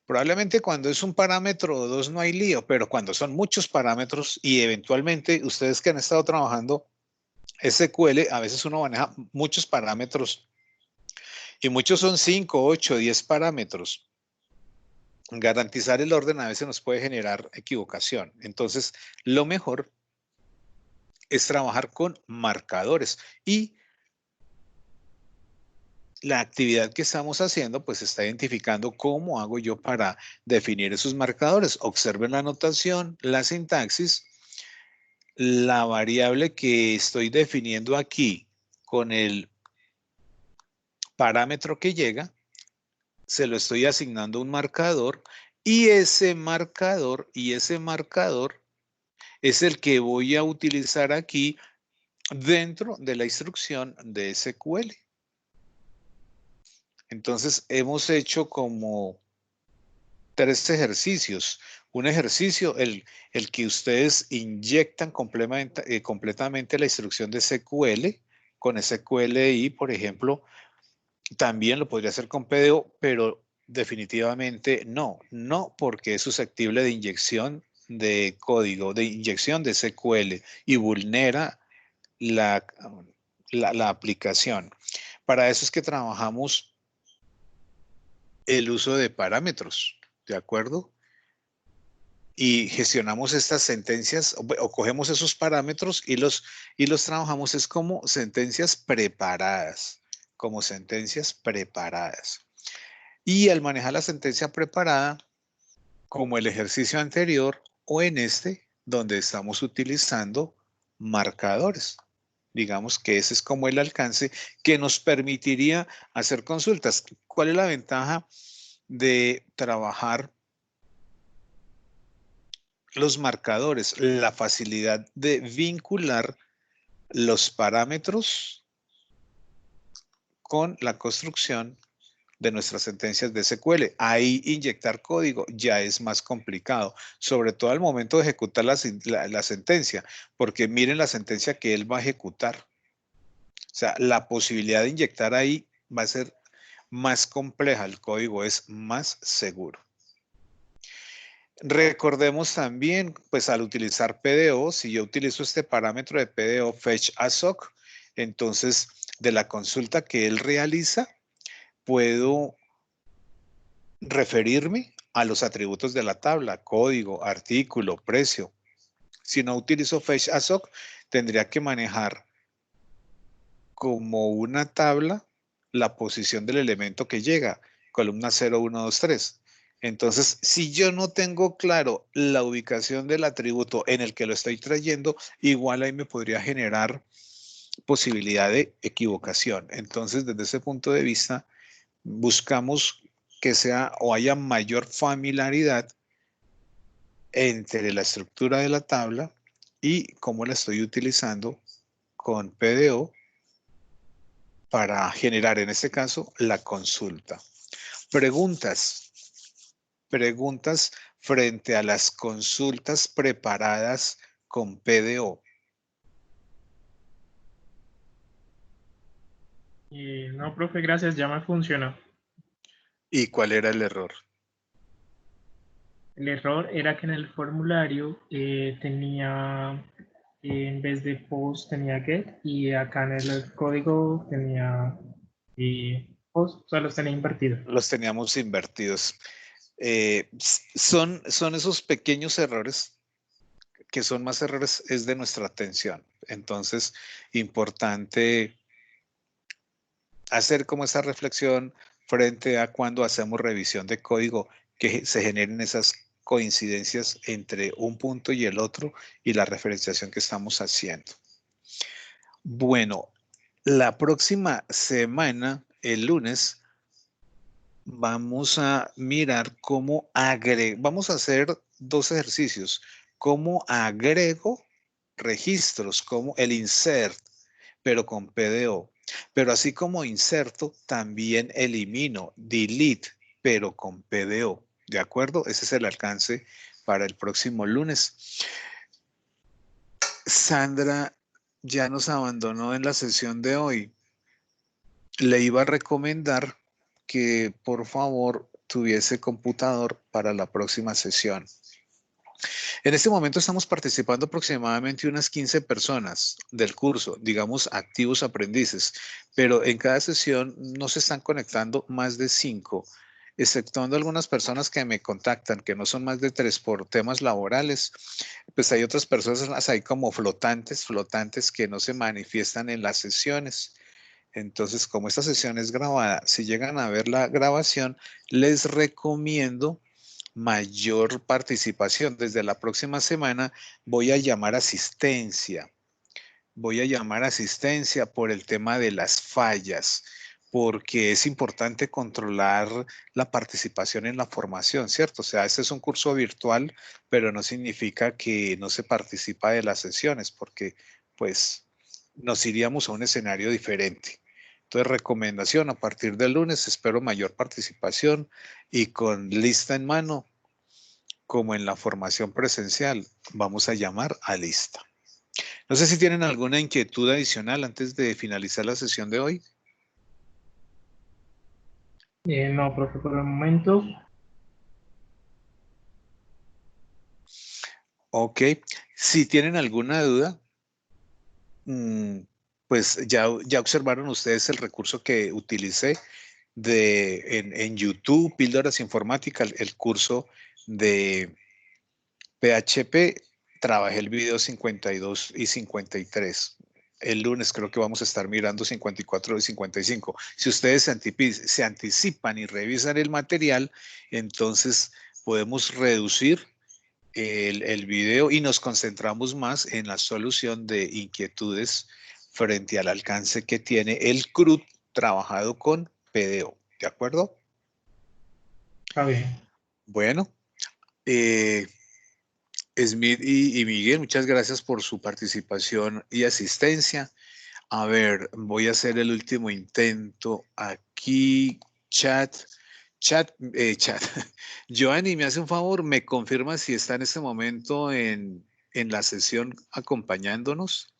Probablemente cuando es un parámetro o dos no hay lío, pero cuando son muchos parámetros y eventualmente ustedes que han estado trabajando SQL, a veces uno maneja muchos parámetros y muchos son 5, 8, 10 parámetros. Garantizar el orden a veces nos puede generar equivocación. Entonces, lo mejor es trabajar con marcadores y la actividad que estamos haciendo pues está identificando cómo hago yo para definir esos marcadores. Observen la notación, la sintaxis, la variable que estoy definiendo aquí con el parámetro que llega, se lo estoy asignando un marcador y ese marcador es el que voy a utilizar aquí dentro de la instrucción de SQL. Entonces hemos hecho como 3 ejercicios. un ejercicio, el que ustedes inyectan completamente la instrucción de SQL con SQLi, por ejemplo, también lo podría hacer con PDO, pero definitivamente no, porque es susceptible de inyección de código, de inyección de SQL y vulnera la aplicación. Para eso es que trabajamos el uso de parámetros, ¿de acuerdo? Y gestionamos estas sentencias o cogemos esos parámetros y los trabajamos es como sentencias preparadas, Y al manejar la sentencia preparada, como el ejercicio anterior o en este, donde estamos utilizando marcadores. Digamos que ese es como el alcance que nos permitiría hacer consultas. ¿Cuál es la ventaja de trabajar los marcadores? La facilidad de vincular los parámetros con la construcción de nuestras sentencias de SQL. Ahí inyectar código ya es más complicado, sobre todo al momento de ejecutar la sentencia, porque miren la sentencia que él va a ejecutar. O sea, la posibilidad de inyectar ahí va a ser más compleja, el código es más seguro. Recordemos también, pues al utilizar PDO, si yo utilizo este parámetro de PDO fetch ASOC, entonces de la consulta que él realiza, puedo referirme a los atributos de la tabla, código, artículo, precio. Si no utilizo fetch ASOC, tendría que manejar como una tabla la posición del elemento que llega, columna 0, 1, 2, 3. Entonces, si yo no tengo claro la ubicación del atributo en el que lo estoy trayendo, igual ahí me podría generar posibilidad de equivocación. Entonces, desde ese punto de vista, buscamos que sea o haya mayor familiaridad entre la estructura de la tabla y cómo la estoy utilizando con PDO para generar, en este caso, la consulta. Preguntas frente a las consultas preparadas con PDO.
No, profe, gracias, ya me funcionó.
¿Y cuál era el error?
El error era que en el formulario tenía, en vez de post tenía get, y acá en el código tenía post, o sea, los tenía invertidos.
Los teníamos invertidos. Son esos pequeños errores que son más errores, es de nuestra atención. Entonces, importante hacer como esa reflexión frente a cuando hacemos revisión de código, que se generen esas coincidencias entre un punto y el otro y la referenciación que estamos haciendo. Bueno, la próxima semana, el lunes, vamos a mirar cómo vamos a hacer 2 ejercicios. Cómo agrego registros, como el insert, pero con PDO. Pero así como inserto, también elimino, delete, pero con PDO. ¿De acuerdo? Ese es el alcance para el próximo lunes. Sandra ya nos abandonó en la sesión de hoy. Le iba a recomendar que por favor tuviese computador para la próxima sesión. En este momento estamos participando aproximadamente unas 15 personas del curso, digamos activos aprendices, pero en cada sesión no se están conectando más de 5, exceptuando algunas personas que me contactan, que no son más de 3 por temas laborales. Pues hay otras personas ahí como flotantes que no se manifiestan en las sesiones. Entonces, como esta sesión es grabada, si llegan a ver la grabación, les recomiendo mayor participación. Desde la próxima semana voy a llamar asistencia. Voy a llamar asistencia por el tema de las fallas, porque es importante controlar la participación en la formación, ¿cierto? O sea, este es un curso virtual, pero no significa que no se participa de las sesiones, porque pues nos iríamos a un escenario diferente. Entonces, recomendación, a partir del lunes espero mayor participación y con lista en mano como en la formación presencial, vamos a llamar a lista. No sé si tienen alguna inquietud adicional antes de finalizar la sesión de hoy.
No, profe, por el momento.
Ok, si tienen alguna duda, pues ya observaron ustedes el recurso que utilicé en YouTube, Píldoras Informáticas, el curso de PHP. Trabajé el video 52 y 53. El lunes creo que vamos a estar mirando 54 y 55. Si ustedes se anticipan y revisan el material, entonces podemos reducir el video y nos concentramos más en la solución de inquietudes frente al alcance que tiene el CRUD trabajado con PDO. ¿De acuerdo?
Está bien.
Bueno, Smith y Miguel, muchas gracias por su participación y asistencia. A ver, voy a hacer el último intento aquí. Chat. Joanny, me hace un favor, me confirma si está en este momento en la sesión acompañándonos.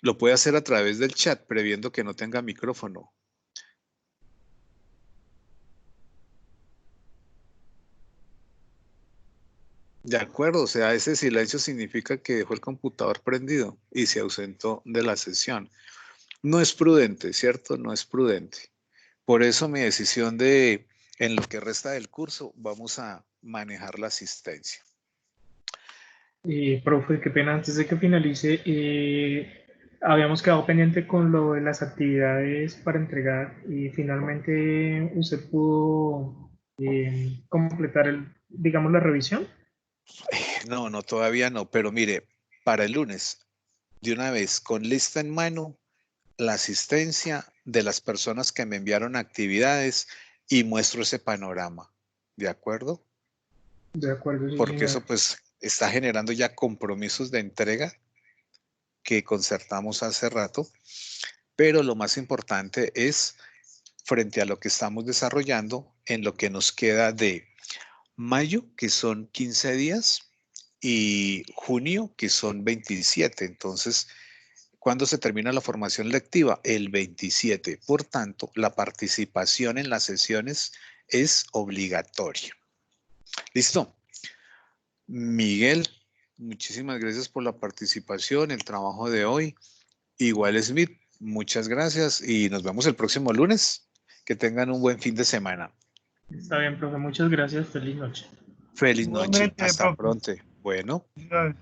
Lo puede hacer a través del chat, previendo que no tenga micrófono. De acuerdo, o sea, ese silencio significa que dejó el computador prendido y se ausentó de la sesión. No es prudente, ¿cierto? No es prudente. Por eso mi decisión de, en lo que resta del curso, vamos a manejar la asistencia.
Profe, qué pena, antes de que finalice, habíamos quedado pendiente con lo de las actividades para entregar y finalmente usted pudo completar, digamos, la revisión.
No, todavía no, pero mire, para el lunes, de una vez, con lista en mano, la asistencia de las personas que me enviaron actividades y muestro ese panorama, ¿de acuerdo?
De acuerdo, sí,
Porque
señor.
eso pues está generando ya compromisos de entrega que concertamos hace rato, pero lo más importante es frente a lo que estamos desarrollando en lo que nos queda de mayo, que son 15 días, y junio, que son 27. Entonces, ¿cuándo se termina la formación lectiva? El 27. Por tanto, la participación en las sesiones es obligatoria. ¿Listo? Miguel, muchísimas gracias por la participación, el trabajo de hoy. Igual Smith, muchas gracias y nos vemos el próximo lunes. Que tengan un buen fin de semana.
Está bien, profe, muchas gracias, feliz noche.
Feliz noche,
Igualmente,
hasta
profe.
pronto. Bueno.
Felicidades.